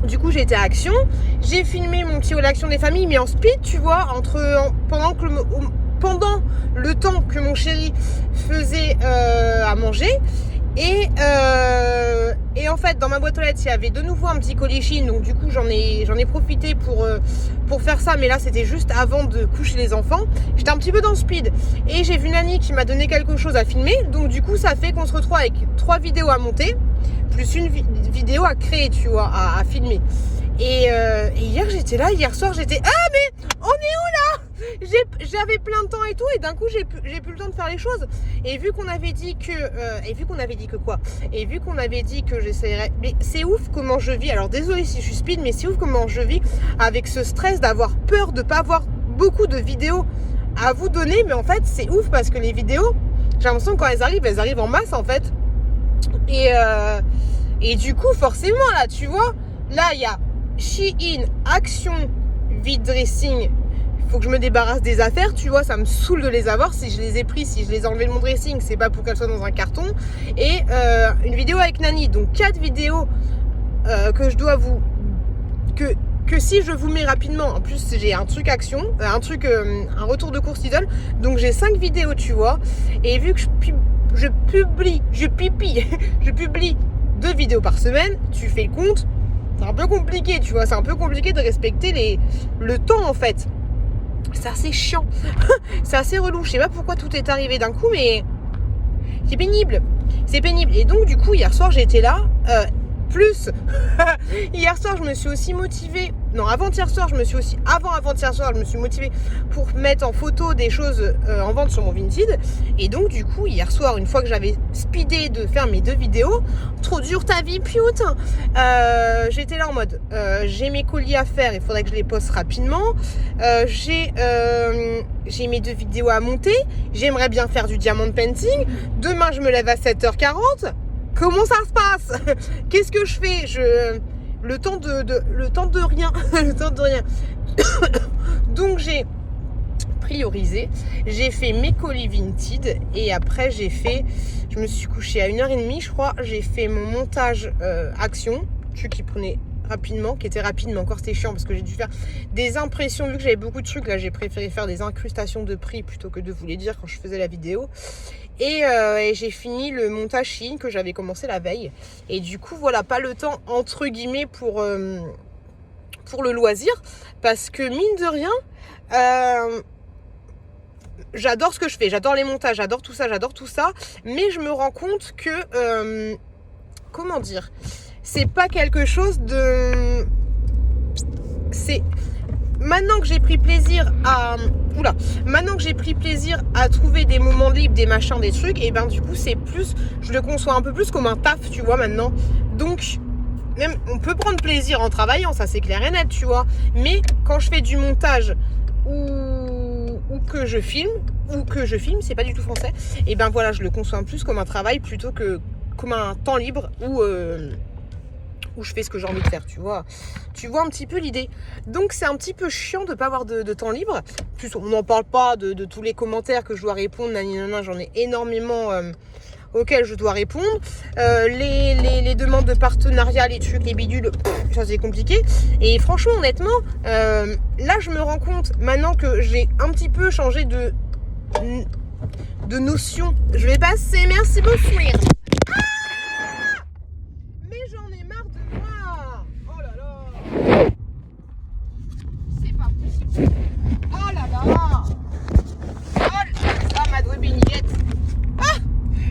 Du coup, j'étais à Action. J'ai filmé mon petit haul Action des familles, mais en speed, tu vois, pendant le temps que mon chéri faisait à manger. Et en fait, dans ma boîte aux lettres, il y avait de nouveau un petit colis Shein. Donc du coup, j'en ai profité pour faire ça. Mais là, c'était juste avant de coucher les enfants. J'étais un petit peu dans le speed. Et j'ai vu Nani qui m'a donné quelque chose à filmer. Donc du coup, ça fait qu'on se retrouve avec 3 vidéos à monter. Plus une vidéo à créer, tu vois, à filmer. Et hier, j'étais là. Hier soir, j'étais... Ah, mais on est où là ? J'avais plein de temps et tout, et d'un coup j'ai plus le temps de faire les choses. Et vu qu'on avait dit que j'essaierais, mais c'est ouf comment je vis. Alors désolé si je suis speed, mais c'est ouf comment je vis avec ce stress d'avoir peur de pas avoir beaucoup de vidéos à vous donner. Mais en fait c'est ouf parce que les vidéos, j'ai l'impression que quand elles arrivent en masse en fait. Et du coup forcément là, tu vois, là il y a Shein, Action, vide dressing. Faut que je me débarrasse des affaires, tu vois, ça me saoule de les avoir. Si je les ai pris, si je les ai enlevés de mon dressing, c'est pas pour qu'elles soient dans un carton. Et une vidéo avec Nani, donc 4 vidéos que je dois vous... Que si je vous mets rapidement, en plus j'ai un truc action, un retour de course Lidl, donc j'ai 5 vidéos, tu vois. Et vu que je publie 2 vidéos par semaine, tu fais le compte, c'est un peu compliqué, tu vois, c'est un peu compliqué de respecter le temps en fait. C'est assez chiant, c'est assez relou. Je sais pas pourquoi tout est arrivé d'un coup, mais c'est pénible. Et donc du coup hier soir j'étais là. Hier soir je me suis aussi motivée. Non, avant-hier soir je me suis motivée pour mettre en photo des choses en vente sur mon Vinted. Et donc du coup hier soir, une fois que j'avais speedé de faire mes 2 vidéos, trop dur ta vie putain, j'étais là en mode j'ai mes colis à faire, il faudrait que je les poste rapidement. J'ai mes 2 vidéos à monter. J'aimerais bien faire du diamond painting. Demain je me lève à 7h40. Comment ça se passe? Qu'est-ce que je fais? Le temps de rien. Donc j'ai priorisé. J'ai fait mes colis Vinted. Et après je me suis couchée à 1h30 je crois. J'ai fait mon montage Action. Truc qui prenait rapidement, qui était rapide, mais encore c'était chiant parce que j'ai dû faire des impressions. Vu que j'avais beaucoup de trucs, là j'ai préféré faire des incrustations de prix plutôt que de vous les dire quand je faisais la vidéo. Et j'ai fini le montage Shein que j'avais commencé la veille. Et du coup voilà, pas le temps entre guillemets pour le loisir, parce que mine de rien j'adore ce que je fais, j'adore les montages, j'adore tout ça, mais je me rends compte que comment dire, c'est pas quelque chose de... C'est... Maintenant que j'ai pris plaisir à trouver des moments libres, des machins, des trucs, et ben du coup c'est plus, je le conçois un peu plus comme un taf, tu vois, maintenant. Donc même on peut prendre plaisir en travaillant, ça c'est clair et net, tu vois. Mais quand je fais du montage ou que je filme, c'est pas du tout français, et ben voilà, je le conçois plus comme un travail plutôt que comme un temps libre où je fais ce que j'ai envie de faire, tu vois un petit peu l'idée. Donc c'est un petit peu chiant de pas avoir de temps libre. Plus on n'en parle pas de tous les commentaires que je dois répondre, naninana, j'en ai énormément auxquels je dois répondre. Les demandes de partenariat, les trucs, les bidules, ça c'est compliqué. Et franchement, honnêtement, là je me rends compte, maintenant que j'ai un petit peu changé de notion. Je vais passer, merci beaucoup.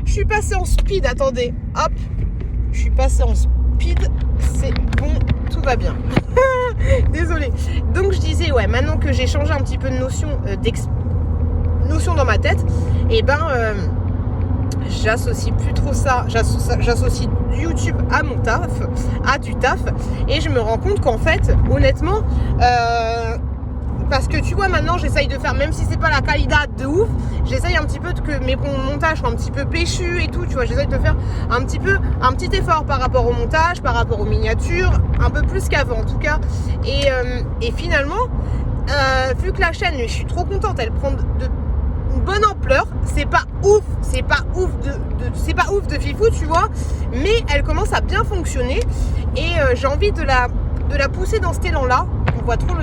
Je suis passée en speed, attendez, hop, je suis passée en speed, c'est bon, tout va bien. Désolée. Donc je disais, ouais, maintenant que j'ai changé un petit peu de notion dans ma tête, et ben j'associe plus trop ça, j'associe YouTube à mon taf, à du taf, et je me rends compte qu'en fait, honnêtement, parce que tu vois maintenant j'essaye de faire, même si c'est pas la qualité de ouf, j'essaye un petit peu que mes montages soient un petit peu péchus et tout, tu vois, j'essaye de faire un petit effort par rapport au montage, par rapport aux miniatures, un peu plus qu'avant en tout cas, et finalement vu que la chaîne, je suis trop contente, elle prend une bonne ampleur, c'est pas ouf de fifou, tu vois, mais elle commence à bien fonctionner et j'ai envie de la pousser dans cet élan là. On voit trop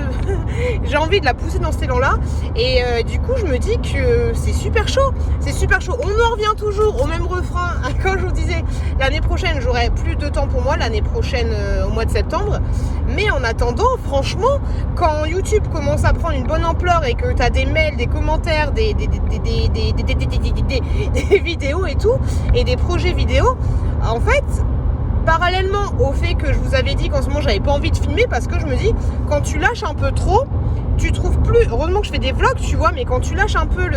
j'ai envie de la pousser dans cet élan là et du coup je me dis que c'est super chaud, on en revient toujours au même refrain. Quand je vous disais l'année prochaine j'aurai plus de temps pour moi, l'année prochaine au mois de septembre, mais en attendant franchement quand YouTube commence à prendre une bonne ampleur et que tu as des mails, des commentaires, des vidéos et tout, et des projets vidéo, en fait parallèlement au fait que je vous avais dit qu'en ce moment j'avais pas envie de filmer parce que je me dis quand tu lâches un peu trop, tu trouves plus, heureusement que je fais des vlogs tu vois, mais quand tu lâches un peu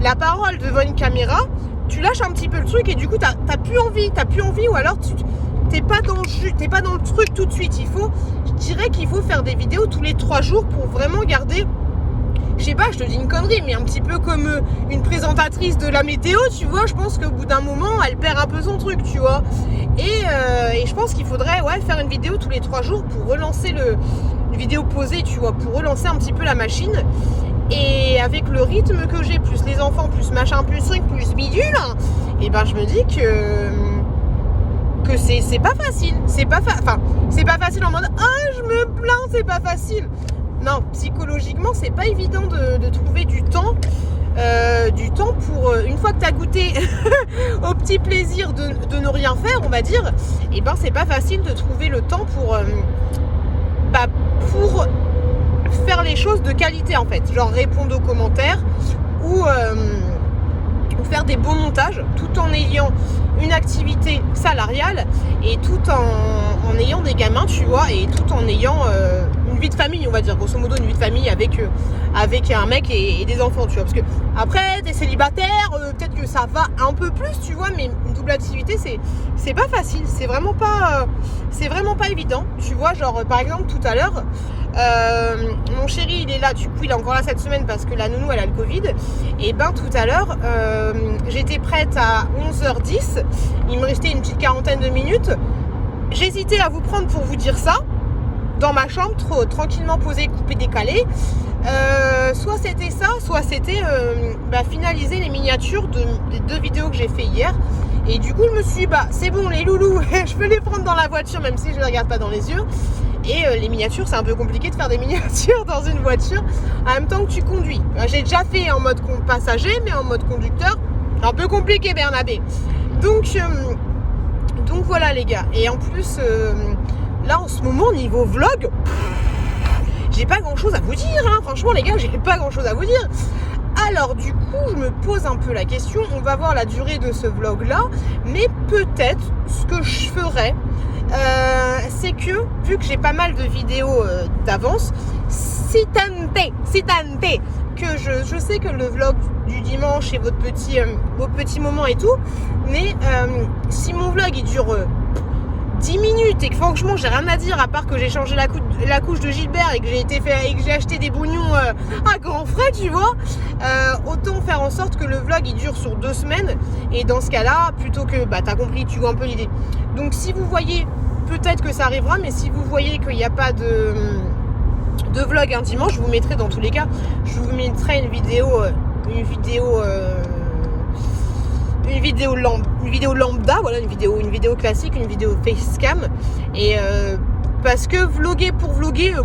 la parole devant une caméra, tu lâches un petit peu le truc et du coup t'as plus envie ou alors t'es pas dans le truc tout de suite. Je dirais qu'il faut faire des vidéos tous les 3 jours pour vraiment garder, je sais pas, je te dis une connerie, mais un petit peu comme une présentatrice de la météo, tu vois, je pense qu'au bout d'un moment, elle perd un peu son truc, tu vois. Et je pense qu'il faudrait faire une vidéo tous les 3 jours pour relancer une vidéo posée, tu vois, pour relancer un petit peu la machine. Et avec le rythme que j'ai, plus les enfants, plus machin, plus truc, plus bidule, et ben je me dis que c'est pas facile. C'est pas facile en mode je me plains, c'est pas facile. Non, psychologiquement, c'est pas évident de trouver du temps pour, une fois que tu as goûté au petit plaisir de ne rien faire, on va dire, et ben c'est pas facile de trouver le temps pour faire les choses de qualité en fait, genre répondre aux commentaires ou faire des beaux montages tout en ayant une activité salariale et tout en ayant des gamins, tu vois, et tout en ayant une vie de famille, on va dire, grosso modo une vie de famille avec un mec et des enfants, tu vois, parce que après t'es célibataire, peut-être que ça va un peu plus, tu vois, mais une double activité c'est pas facile, c'est vraiment pas évident, tu vois, genre par exemple tout à l'heure mon chéri il est là, du coup il est encore là cette semaine parce que la nounou elle a le Covid, et ben tout à l'heure j'étais prête à 11h10, il me restait une petite quarantaine de minutes, j'hésitais à vous prendre pour vous dire ça dans ma chambre, tranquillement posée, coupée, décalée, soit c'était ça, soit c'était finaliser les miniatures des 2 vidéos que j'ai fait hier. Et du coup je me suis dit c'est bon les loulous, je peux les prendre dans la voiture même si je les regarde pas dans les yeux. Et les miniatures, c'est un peu compliqué de faire des miniatures dans une voiture en même temps que tu conduis. J'ai déjà fait en mode passager, mais en mode conducteur, c'est un peu compliqué Bernabé. Donc voilà les gars. Et en plus, là en ce moment, niveau vlog, j'ai pas grand chose à vous dire. Franchement les gars, j'ai pas grand chose à vous dire. Alors du coup, je me pose un peu la question. On va voir la durée de ce vlog là. Mais peut-être, ce que je ferais, c'est que vu que j'ai pas mal de vidéos d'avance, si tant est que je sais que le vlog du dimanche est vos petits moments et tout, mais si mon vlog il dure 10 minutes et que franchement j'ai rien à dire à part que j'ai changé la couche de Gilbert et que j'ai acheté des bouillons à grands frais, tu vois, autant faire en sorte que le vlog il dure sur 2 semaines, et dans ce cas là plutôt que t'as compris, tu vois un peu l'idée. Donc si vous voyez, peut-être que ça arrivera, mais si vous voyez qu'il n'y a pas de vlog un dimanche, je vous mettrai dans tous les cas, je vous mettrai une vidéo lambda, voilà, une vidéo classique, une vidéo facecam, et parce que vloguer pour vloguer,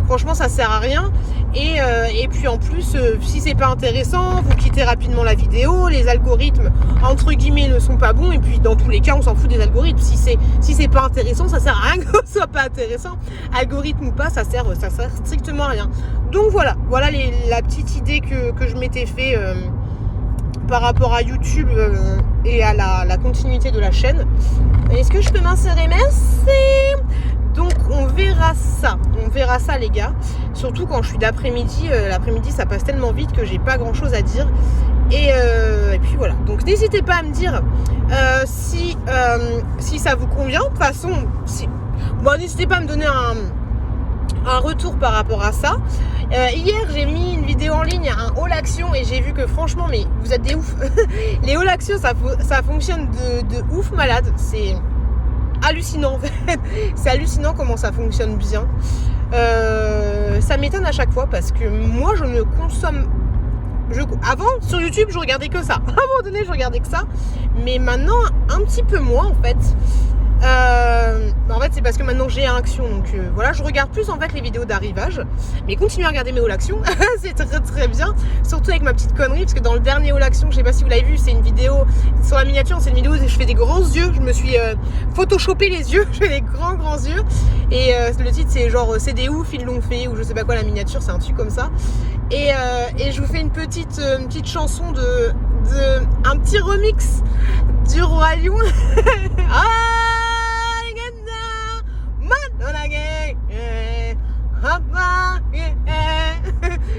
franchement ça sert à rien, et puis en plus si c'est pas intéressant, vous quittez rapidement la vidéo, les algorithmes entre guillemets ne sont pas bons, et puis dans tous les cas on s'en fout des algorithmes, si c'est pas intéressant, ça sert à rien que ce soit pas intéressant, algorithme ou pas, ça sert strictement à rien. Donc voilà la petite idée que je m'étais fait par rapport à YouTube et à la continuité de la chaîne. Est-ce que je peux m'insérer? Merci. Donc on verra ça les gars, surtout quand je suis d'après-midi, l'après-midi ça passe tellement vite que j'ai pas grand chose à dire, et puis voilà, donc n'hésitez pas à me dire si ça vous convient, de toute façon n'hésitez pas à me donner un retour par rapport à ça. Hier j'ai mis une vidéo en ligne, un haul action, et j'ai vu que franchement, mais vous êtes des ouf. Les haul action ça fonctionne de ouf malade, c'est hallucinant en fait. C'est hallucinant comment ça fonctionne bien. Ça m'étonne à chaque fois parce que moi je ne consomme... Avant sur YouTube je regardais que ça. À un moment donné je regardais que ça. Mais maintenant un petit peu moins en fait. En fait c'est parce que maintenant j'ai un action. Donc voilà, je regarde plus en fait les vidéos d'arrivage. Mais continuez à regarder mes haul action. C'est très très bien. Surtout avec ma petite connerie. Parce que dans le dernier haul action, je sais pas si vous l'avez vu, c'est une vidéo sur la miniature. C'est une vidéo où je fais des grands yeux. Je me suis photoshopé les yeux. Je fais des grands yeux. Et le titre c'est genre c'est des ouf, ils l'ont fait. Ou je sais pas quoi, la miniature, c'est un truc comme ça. Et je vous fais une petite chanson un petit remix du Roi Lion.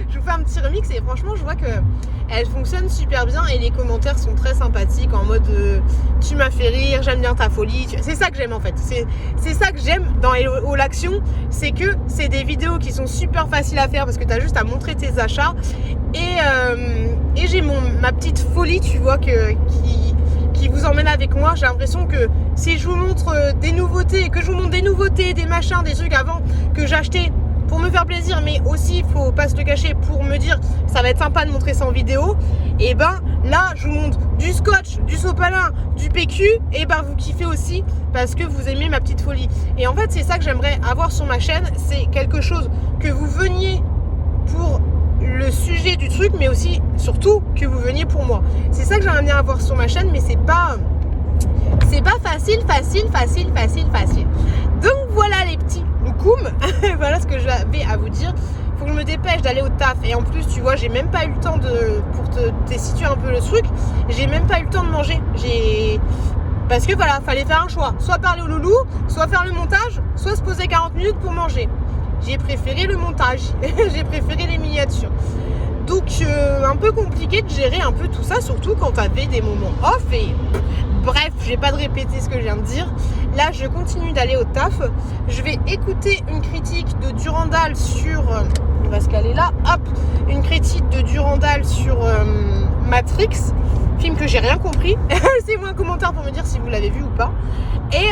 Je vous fais un petit remix et franchement je vois que elle fonctionne super bien et les commentaires sont très sympathiques en mode tu m'as fait rire, j'aime bien ta folie. C'est ça que j'aime en fait, c'est ça que j'aime dans les haul action, c'est que c'est des vidéos qui sont super faciles à faire parce que tu as juste à montrer tes achats et j'ai ma petite folie, tu vois, qui vous emmène avec moi. J'ai l'impression que si je vous montre des nouveautés, que je vous montre des nouveautés, des machins, des trucs avant que j'achetais pour me faire plaisir, mais aussi, il faut pas se le cacher, pour me dire ça va être sympa de montrer ça en vidéo, et ben là je vous montre du scotch, du sopalin, du PQ, et ben vous kiffez aussi parce que vous aimez ma petite folie. Et en fait c'est ça que j'aimerais avoir sur ma chaîne, c'est quelque chose que vous veniez pour le sujet du truc, mais aussi surtout que vous veniez pour moi. C'est ça que j'aimerais bien avoir sur ma chaîne, mais c'est pas facile. Donc voilà les petits loukoums. Voilà ce que j'avais à vous dire. Faut que je me dépêche d'aller au taf. Et en plus tu vois, j'ai même pas eu le temps pour te situer un peu le truc, j'ai même pas eu le temps de manger. Parce que voilà, fallait faire un choix, soit parler au loulou, soit faire le montage, soit se poser 40 minutes pour manger. J'ai préféré le montage. J'ai préféré les miniatures. Donc un peu compliqué de gérer un peu tout ça, surtout quand t'avais des moments off. Et bref, je vais pas de répéter ce que je viens de dire. Là je continue d'aller au taf. Je vais écouter une critique de Durandal sur on va se caler là, hop, une critique de Durandal sur Matrix, film que j'ai rien compris. Laissez-moi un commentaire pour me dire si vous l'avez vu ou pas. Et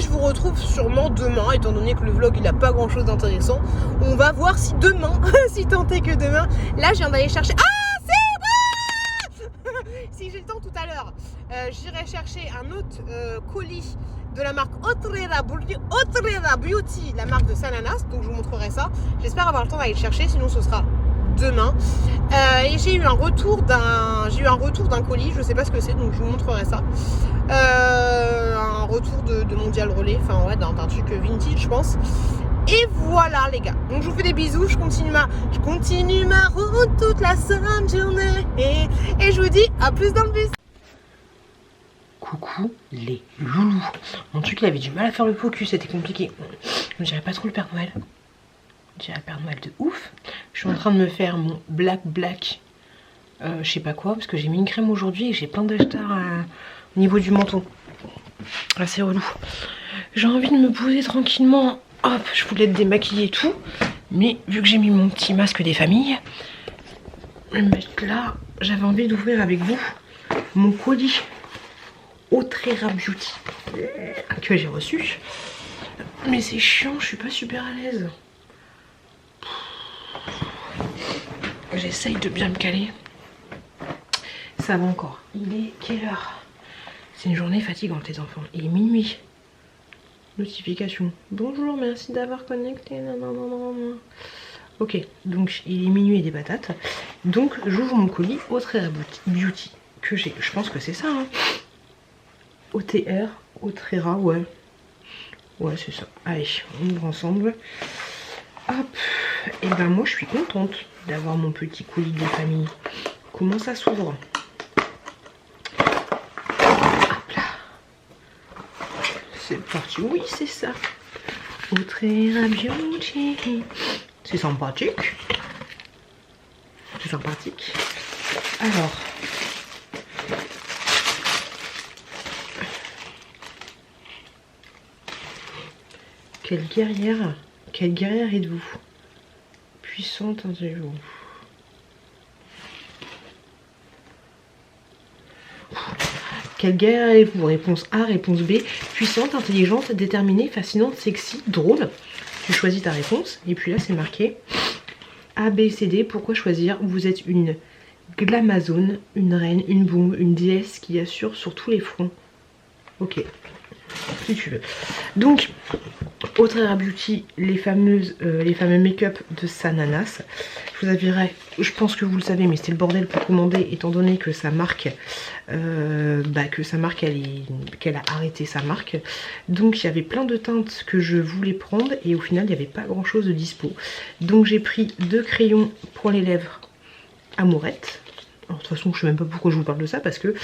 je vous retrouve sûrement demain, étant donné que le vlog il a pas grand chose d'intéressant. On va voir si demain, si tant est que demain, là je viens d'aller chercher... Ah c'est bon. Si j'ai le temps tout à l'heure, j'irai chercher un autre colis de la marque Otrera Beauty, la marque de Sananas, donc je vous montrerai ça. J'espère avoir le temps d'aller le chercher, sinon ce sera demain. Et j'ai eu un retour d'un colis, je sais pas ce que c'est, donc je vous montrerai ça. Un retour de Mondial Relais, enfin ouais, d'un truc vintage je pense. Et voilà les gars, donc je vous fais des bisous, je continue ma route toute la sainte journée et je vous dis à plus dans le bus. Coucou les loulous. Mon truc il avait du mal à faire le focus, c'était compliqué. Je dirais pas trop le Père Noël. Je dirais Père Noël de ouf. Je suis en train de me faire mon black je sais pas quoi, parce que j'ai mis une crème aujourd'hui et j'ai plein d'acheteurs au niveau du menton. Là c'est relou. J'ai envie de me poser tranquillement. Hop, je voulais être démaquillée et tout. Mais vu que j'ai mis mon petit masque des familles, là, j'avais envie d'ouvrir avec vous mon colis Otrera Beauty que j'ai reçu. Mais c'est chiant, je suis pas super à l'aise. J'essaye de bien me caler. Ça va encore. Il est quelle heure? C'est une journée fatigante les enfants. Il est minuit. Notification. Bonjour, merci d'avoir connecté. Non. Ok, donc il est minuit et des patates. Donc j'ouvre mon colis Otrera Beauty. Que j'ai. Je pense que c'est ça. Hein. OTR, Otrera, ouais. Ouais, c'est ça. Allez, on ouvre ensemble. Hop. Et ben moi je suis contente d'avoir mon petit colis de famille. Comment ça s'ouvre? Hop là. C'est parti. Oui, c'est ça. Otrera Beauty. C'est sympathique. C'est sympathique. Alors. quelle guerrière êtes-vous? Puissante, intelligente. Quelle guerrière êtes-vous? Réponse A, réponse B. Puissante, intelligente, déterminée, fascinante, sexy, drôle. Tu choisis ta réponse. Et puis là, c'est marqué A, B, C, D. Pourquoi choisir? Vous êtes une glamazone, une reine, une bombe, une déesse qui assure sur tous les fronts. Ok, si tu veux. Donc, Autrera Beauty, les fameux make-up de Sananas. Je vous aviserai, je pense que vous le savez, mais c'était le bordel pour commander, étant donné que sa marque, qu'elle a arrêté sa marque. Donc il y avait plein de teintes que je voulais prendre et au final il n'y avait pas grand chose de dispo. Donc j'ai pris 2 crayons pour les lèvres Amourette. Alors, de toute façon je sais même pas pourquoi je vous parle de ça parce que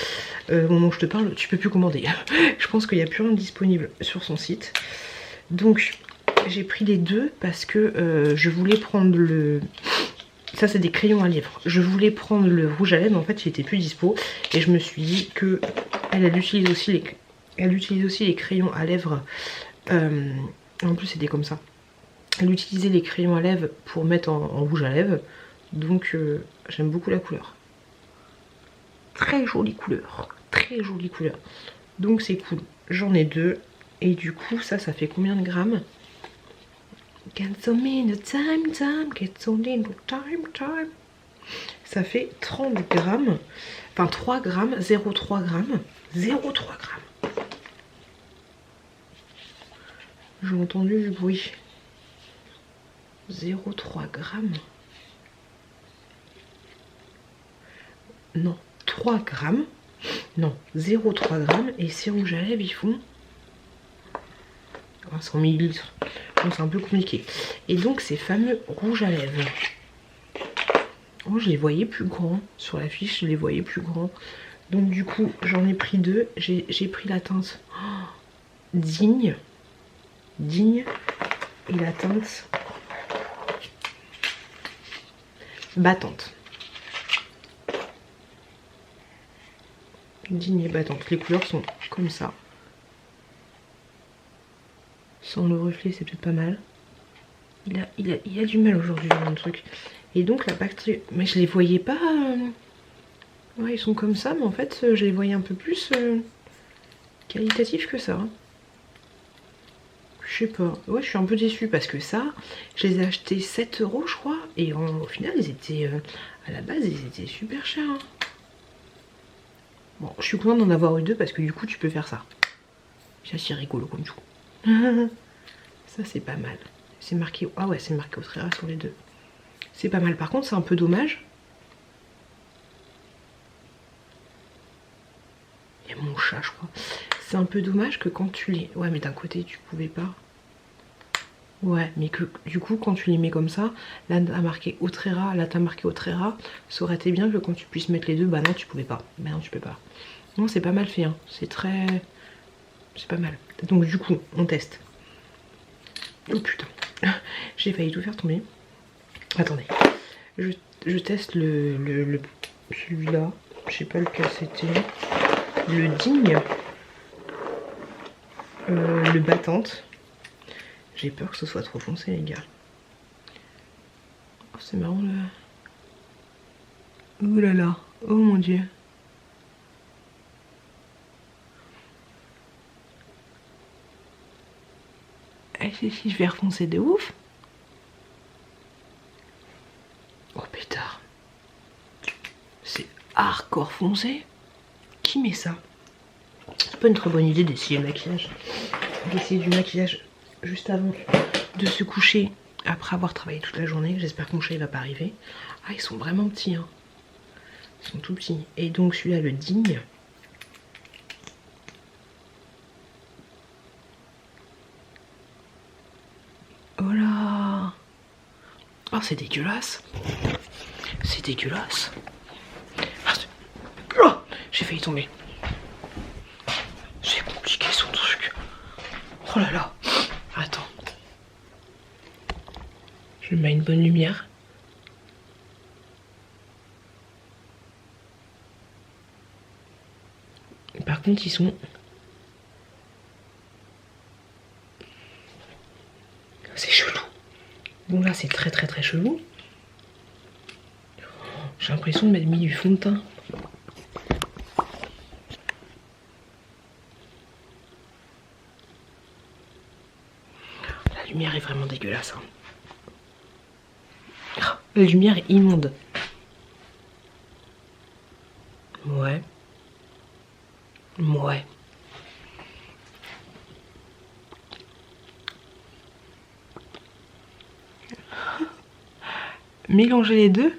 au moment où je te parle tu peux plus commander. Je pense qu'il n'y a plus rien de disponible sur son site. Donc j'ai pris les 2 parce que je voulais prendre le... Ça c'est des crayons à lèvres. Je voulais prendre le rouge à lèvres mais en fait il était plus dispo. Et je me suis dit que elle utilise aussi les crayons à lèvres. En plus c'était comme ça. Elle utilisait les crayons à lèvres pour mettre en rouge à lèvres. Donc j'aime beaucoup la couleur. Très jolie couleur. Très jolie couleur. Donc c'est cool. J'en ai 2. Et du coup ça fait combien de grammes? Ça fait 30 grammes. Enfin 3 grammes. 0,3 grammes. 0,3 grammes. J'ai entendu du bruit. 0,3 grammes. Non, 3 grammes. Non, 0,3 grammes. Et ces rouges à lèvres, ils font 100 millilitres. Donc c'est un peu compliqué. Et donc ces fameux rouges à lèvres. Oh, je les voyais plus grands. Sur la fiche, je les voyais plus grands. Donc du coup, j'en ai pris 2. J'ai pris la teinte Digne. Digne. Et la teinte Battante. Digne et battante. Les couleurs sont comme ça. Sans le reflet, c'est peut-être pas mal. Il a du mal aujourd'hui dans le truc. Et donc la bactérie... Mais je les voyais pas... Ouais, ils sont comme ça, mais en fait, je les voyais un peu plus qualitatifs que ça. Je sais pas. Ouais, je suis un peu déçue parce que ça, je les ai achetés 7 € je crois. Et au final, ils étaient... à la base, ils étaient super chers. Hein. Bon, je suis contente d'en avoir eu 2 parce que du coup, tu peux faire ça. C'est assez rigolo comme tout. Ça, c'est pas mal. C'est marqué... Ah ouais, c'est marqué Autrera sur les 2. C'est pas mal. Par contre, c'est un peu dommage. Il y a mon chat, je crois. C'est un peu dommage que quand tu les... Ouais, mais d'un côté, tu pouvais pas. Ouais, mais que du coup, quand tu les mets comme ça, là, t'as marqué Autrera, là, t'as marqué Autrera. Ça aurait été bien que quand tu puisses mettre les 2, bah non, tu pouvais pas. Bah non, tu peux pas. Non, c'est pas mal fait, hein. C'est très... C'est pas mal. Donc du coup, on teste. Oh putain. J'ai failli tout faire tomber. Attendez. Je teste celui-là. Je sais pas lequel c'était. Le Digne. Le Battante. J'ai peur que ce soit trop foncé, les gars. Oh, c'est marrant là. Ouh là là. Oh mon dieu. Et si je vais refoncer de ouf. Oh pétard. C'est hardcore foncé. Qui met ça? C'est pas une très bonne idée d'essayer le maquillage. D'essayer du maquillage juste avant de se coucher après avoir travaillé toute la journée. J'espère que mon chat il va pas arriver. Ah, ils sont vraiment petits, hein. Ils sont tout petits. Et donc celui-là, le Digne. Oh là. Oh, c'est dégueulasse. C'est dégueulasse. Oh, j'ai failli tomber. C'est compliqué son truc. Oh là là. Attends. Je mets une bonne lumière. Par contre, ils sont... chelou. Bon là c'est très très très chelou. J'ai l'impression de m'être mis du fond de teint. La lumière est vraiment dégueulasse. Hein. Oh, la lumière est immonde. Ouais. Ouais. Mélanger les deux.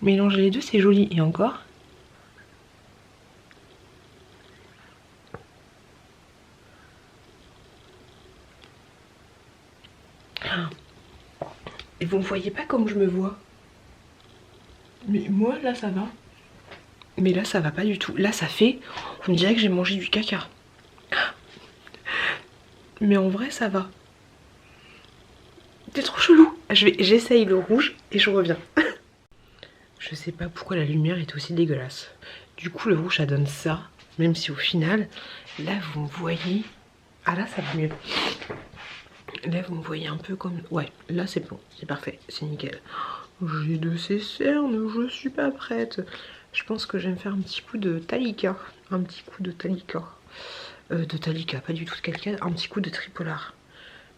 Mélanger les deux, c'est joli. Et encore. Et vous ne voyez pas comme je me vois. Mais moi, là, ça va. Mais là, ça va pas du tout. Là, ça fait... On dirait que j'ai mangé du caca. Mais en vrai, ça va. C'est trop chelou. J'essaye le rouge et je reviens. Je sais pas pourquoi la lumière est aussi dégueulasse. Du coup, le rouge, ça donne ça. Même si au final, là, vous me voyez... Ah là, ça va mieux. Là, vous me voyez un peu comme... Ouais, là, c'est bon. C'est parfait. C'est nickel. J'ai de ces cernes. Je suis pas prête. Je pense que je vais me faire un petit coup de Talika. Un petit coup de Talika. De Talika, pas du tout de quelqu'un. Un petit coup de Tripolar.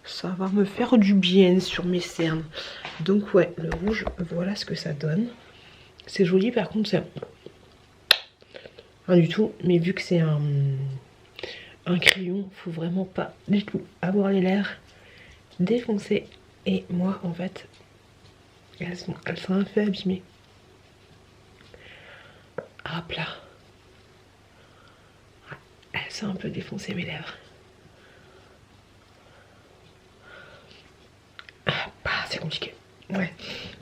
Ça va me faire du bien sur mes cernes. Donc ouais, le rouge, voilà ce que ça donne. C'est joli, par contre, c'est... Rien du tout. Mais vu que c'est un crayon, faut vraiment pas du tout avoir les lèvres défoncées. Et moi, en fait, elles sont un peu abîmées. Hop là. Elles sont un peu défoncées, mes lèvres. C'est compliqué. Ouais.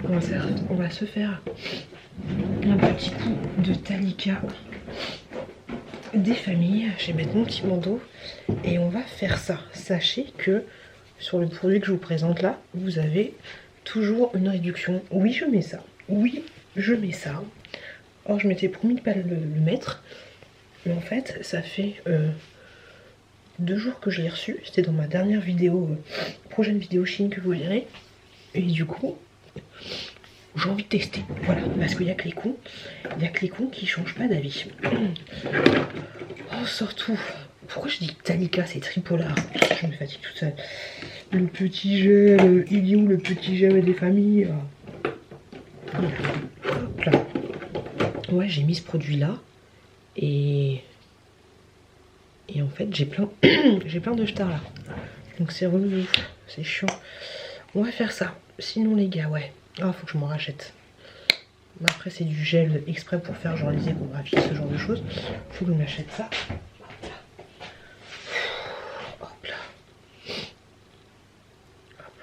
On va se faire un petit coup de Talika des familles. Je vais mettre mon petit bandeau et on va faire ça. Sachez que sur le produit que je vous présente là, vous avez toujours une réduction. Oui, je mets ça. Oui, je mets ça. Or, je m'étais promis de ne pas le mettre. Mais en fait, ça fait 2 jours que je l'ai reçu. C'était dans ma dernière vidéo, prochaine vidéo Chine que vous verrez. Et du coup, j'ai envie de tester. Voilà, parce qu'il n'y a que les cons. Il n'y a que les cons qui changent pas d'avis. Oh, surtout. Pourquoi je dis Talika, c'est Tripolar? Je me fatigue toute seule. Le petit gel, il est où le petit gel des familles? Hop là. Ouais, j'ai mis ce produit là. Et en fait, j'ai plein de stars là. Donc c'est relou. C'est chiant. On va faire ça. Sinon les gars, ouais. Ah, faut que je m'en rachète. Après c'est du gel exprès pour faire genre les échographies, ce genre de choses. Faut que je m'achète ça. Hop là. Hop.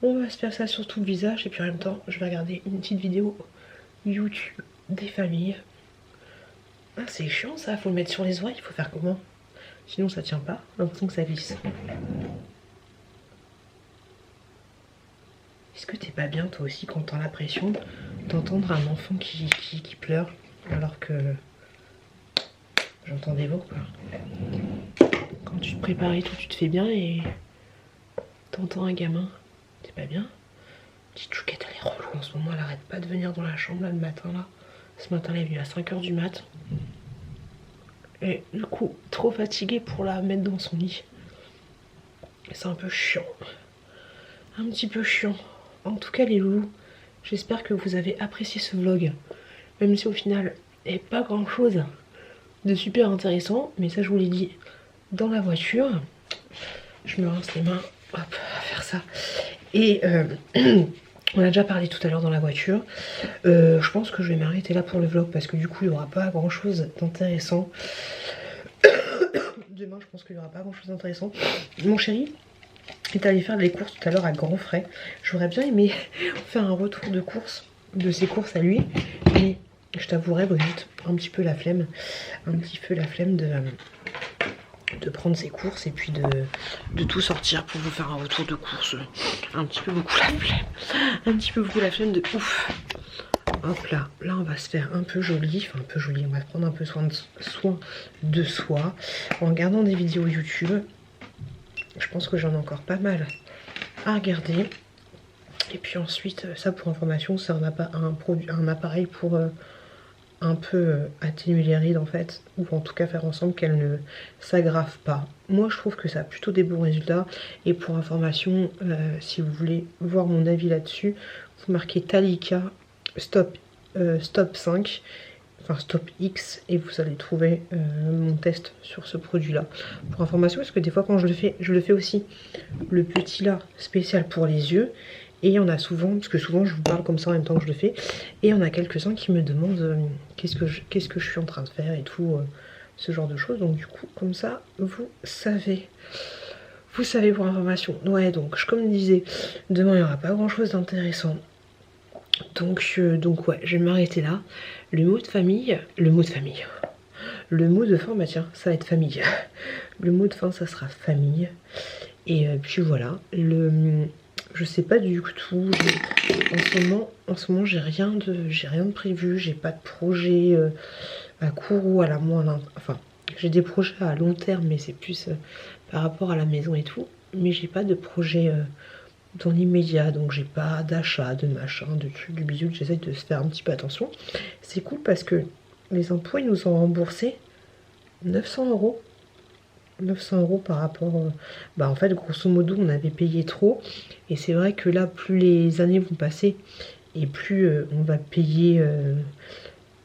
On va se faire ça sur tout le visage et puis en même temps je vais regarder une petite vidéo YouTube des familles. Ah, c'est chiant ça, faut le mettre sur les oreilles, il faut faire comment? Sinon ça tient pas, j'ai l'impression que ça glisse. Est-ce que t'es pas bien toi aussi quand t'as l'impression d'entendre un enfant qui pleure alors que j'entends des mots quoi. Quand tu te prépares et tout, tu te fais bien et t'entends un gamin, t'es pas bien? Petite chouquette, elle est relou en ce moment, elle arrête pas de venir dans la chambre là le matin là. Ce matin elle est venue à 5 h du mat. Et du coup, trop fatiguée pour la mettre dans son lit. C'est un peu chiant. Un petit peu chiant. En tout cas les loulous, j'espère que vous avez apprécié ce vlog. Même si au final, il n'y a pas grand chose de super intéressant. Mais ça je vous l'ai dit dans la voiture. Je me rince les mains, hop, à faire ça. Et on a déjà parlé tout à l'heure dans la voiture. Je pense que je vais m'arrêter là pour le vlog parce que du coup il n'y aura pas grand chose d'intéressant. Demain je pense qu'il n'y aura pas grand chose d'intéressant. Mon chéri est allé faire les courses tout à l'heure à grands frais. J'aurais bien aimé faire un retour de course, de ses courses à lui. Mais je t'avouerai Brigitte, un petit peu la flemme. Un petit peu la flemme de prendre ses courses et puis de tout sortir pour vous faire un retour de course. Un petit peu beaucoup la flemme. Un petit peu beaucoup la flemme de ouf. hop là, là on va se faire un peu joli, enfin un peu joli, on va prendre un peu soin de soi en regardant des vidéos YouTube. Je pense que j'en ai encore pas mal à regarder. Et puis ensuite, ça pour information, c'est un appareil pour un peu atténuer les rides en fait, ou en tout cas faire en sorte qu'elles ne s'aggravent pas. Moi je trouve que ça a plutôt des bons résultats. Et pour information, si vous voulez voir mon avis là-dessus, vous marquez Talika Stop 5, enfin Stop X, et vous allez trouver mon test sur ce produit là. Pour information, parce que des fois quand je le fais aussi le petit là spécial pour les yeux. Et il y en a souvent, parce que souvent je vous parle comme ça en même temps que je le fais, et il y en a quelques-uns qui me demandent qu'est-ce que je suis en train de faire et tout, ce genre de choses. Donc du coup, comme ça, vous savez. Vous savez pour information. Ouais, donc comme je disais, demain il n'y aura pas grand-chose d'intéressant. Donc ouais, je vais m'arrêter là. Le mot de fin, bah tiens, ça va être famille. Le mot de fin, ça sera famille. Et puis voilà, je sais pas du tout, en ce moment j'ai rien de prévu, j'ai pas de projet à court ou à la moindre, enfin j'ai des projets à long terme mais c'est plus par rapport à la maison et tout, mais j'ai pas de projet dans l'immédiat, donc j'ai pas d'achat, de machin, de trucs, du bisou, j'essaie de se faire un petit peu attention. C'est cool parce que les impôts ils nous ont remboursé 900 €. 900 € par rapport, bah en fait grosso modo on avait payé trop, et c'est vrai que là plus les années vont passer et plus on va payer,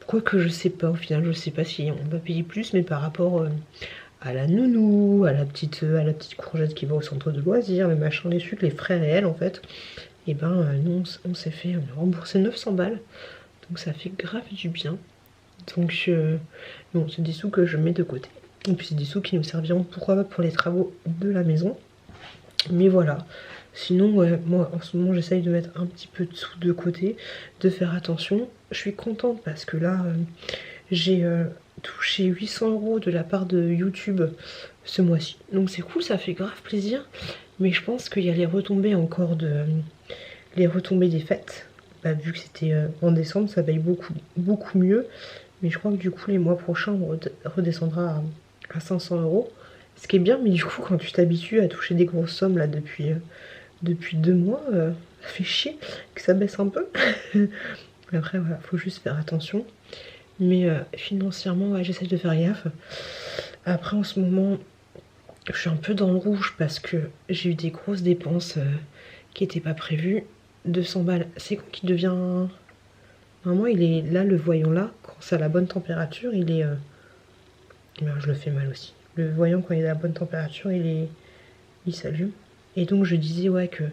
quoique je sais pas, au final je sais pas si on va payer plus, mais par rapport à la nounou, à la petite courgette qui va au centre de loisirs, le machin, les sucres, les frais réels en fait, et ben nous on s'est fait rembourser 900 balles, donc ça fait grave du bien. Donc bon, c'est des sous que je mets de côté. Et puis c'est des sous qui nous serviront, pourquoi pas, pour les travaux de la maison. Mais voilà. Sinon, ouais, moi en ce moment j'essaye de mettre un petit peu de sous de côté, de faire attention. Je suis contente parce que là, j'ai touché 800 € de la part de YouTube ce mois-ci. Donc c'est cool, ça fait grave plaisir. Mais je pense qu'il y a les retombées encore les retombées des fêtes. Bah, vu que c'était en décembre, ça paye beaucoup mieux. Mais je crois que du coup les mois prochains on redescendra à 500 €. Ce qui est bien, mais du coup quand tu t'habitues à toucher des grosses sommes là depuis 2 mois, ça fait chier que ça baisse un peu. Après voilà, faut juste faire attention. Mais financièrement, ouais, j'essaie de faire gaffe. Après en ce moment, je suis un peu dans le rouge parce que j'ai eu des grosses dépenses qui n'étaient pas prévues. 200 balles, c'est quoi qui devient... Normalement il est là, le voyant là, quand c'est à la bonne température, il est... je le fais mal aussi. Le voyant quand il est à la bonne température, il s'allume. Et donc je disais ouais que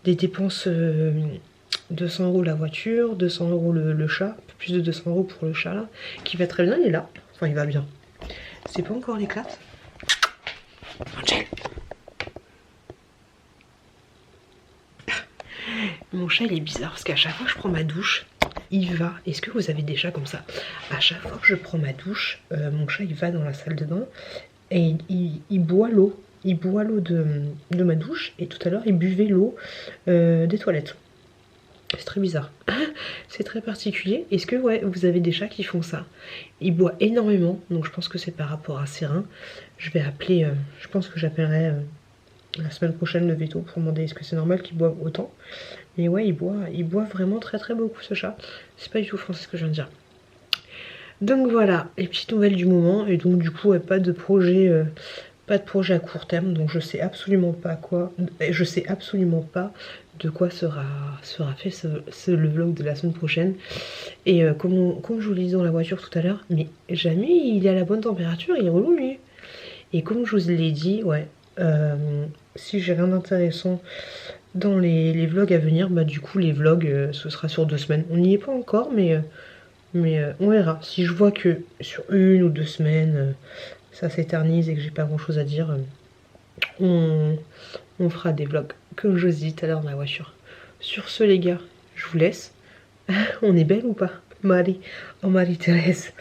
des dépenses 200 € la voiture, 200 € le chat, plus de 200 € pour le chat là, qui va très bien, il est là. Enfin il va bien. C'est pas encore l'éclate. Angel. Mon chat il est bizarre parce qu'à chaque fois que je prends ma douche, il va. Est-ce que vous avez des chats comme ça? À chaque fois que je prends ma douche, mon chat il va dans la salle de bain et il boit l'eau. Il boit l'eau de ma douche, et tout à l'heure il buvait l'eau des toilettes. C'est très bizarre. C'est très particulier. Est-ce que ouais, vous avez des chats qui font ça? Il boit énormément, donc je pense que c'est par rapport à ses reins. Je vais appeler, je pense que j'appellerai la semaine prochaine le veto pour demander est-ce que c'est normal qu'il boive autant. Mais ouais, il boit vraiment très beaucoup ce chat. C'est pas du tout français ce que je viens de dire. Donc voilà, les petites nouvelles du moment. Et donc du coup, ouais, pas de projet à court terme. Donc je sais absolument pas de quoi sera fait le vlog de la semaine prochaine. Et comme je vous le disais dans la voiture tout à l'heure, mais jamais il est à la bonne température, il est relou lui. Et comme je vous l'ai dit, ouais, si j'ai rien d'intéressant dans les vlogs à venir, bah du coup les vlogs ce sera sur 2 semaines. On n'y est pas encore, mais on verra. Si je vois que sur 1 ou 2 semaines ça s'éternise et que j'ai pas grand chose à dire, on fera des vlogs comme je vous dis tout à l'heure dans la voiture. Sur ce les gars, je vous laisse. On est belle ou pas? Marie-Thérèse.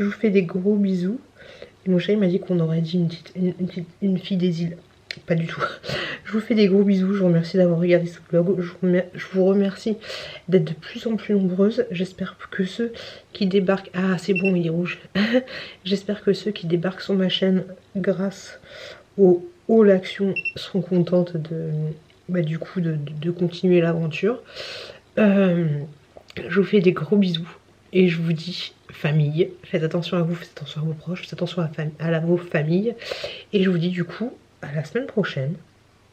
Je vous fais des gros bisous. Et mon chat il m'a dit qu'on aurait dit une fille des îles. Pas du tout. Je vous fais des gros bisous. Je vous remercie d'avoir regardé ce vlog. Je vous remercie d'être de plus en plus nombreuses. J'espère que ceux qui débarquent... Ah, c'est bon, il est rouge. J'espère que ceux qui débarquent sur ma chaîne grâce au All Action seront contentes du coup de continuer l'aventure. Je vous fais des gros bisous. Et je vous dis, famille, faites attention à vous, faites attention à vos proches, faites attention à vos familles. Et je vous dis du coup, à la semaine prochaine,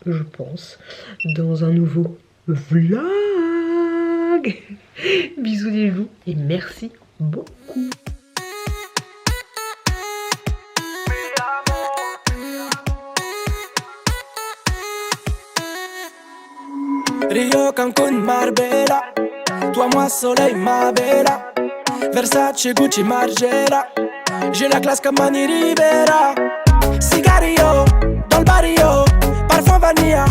je pense, dans un nouveau vlog. Bisous les loups et merci beaucoup. Rio, Cancun, Marbella. Toi, moi, soleil, ma bella. Versace, Gucci, Margiela. J'ai la classe comme Mani Rivera. Cigarillo, dans le barrio. Parfum vanilla.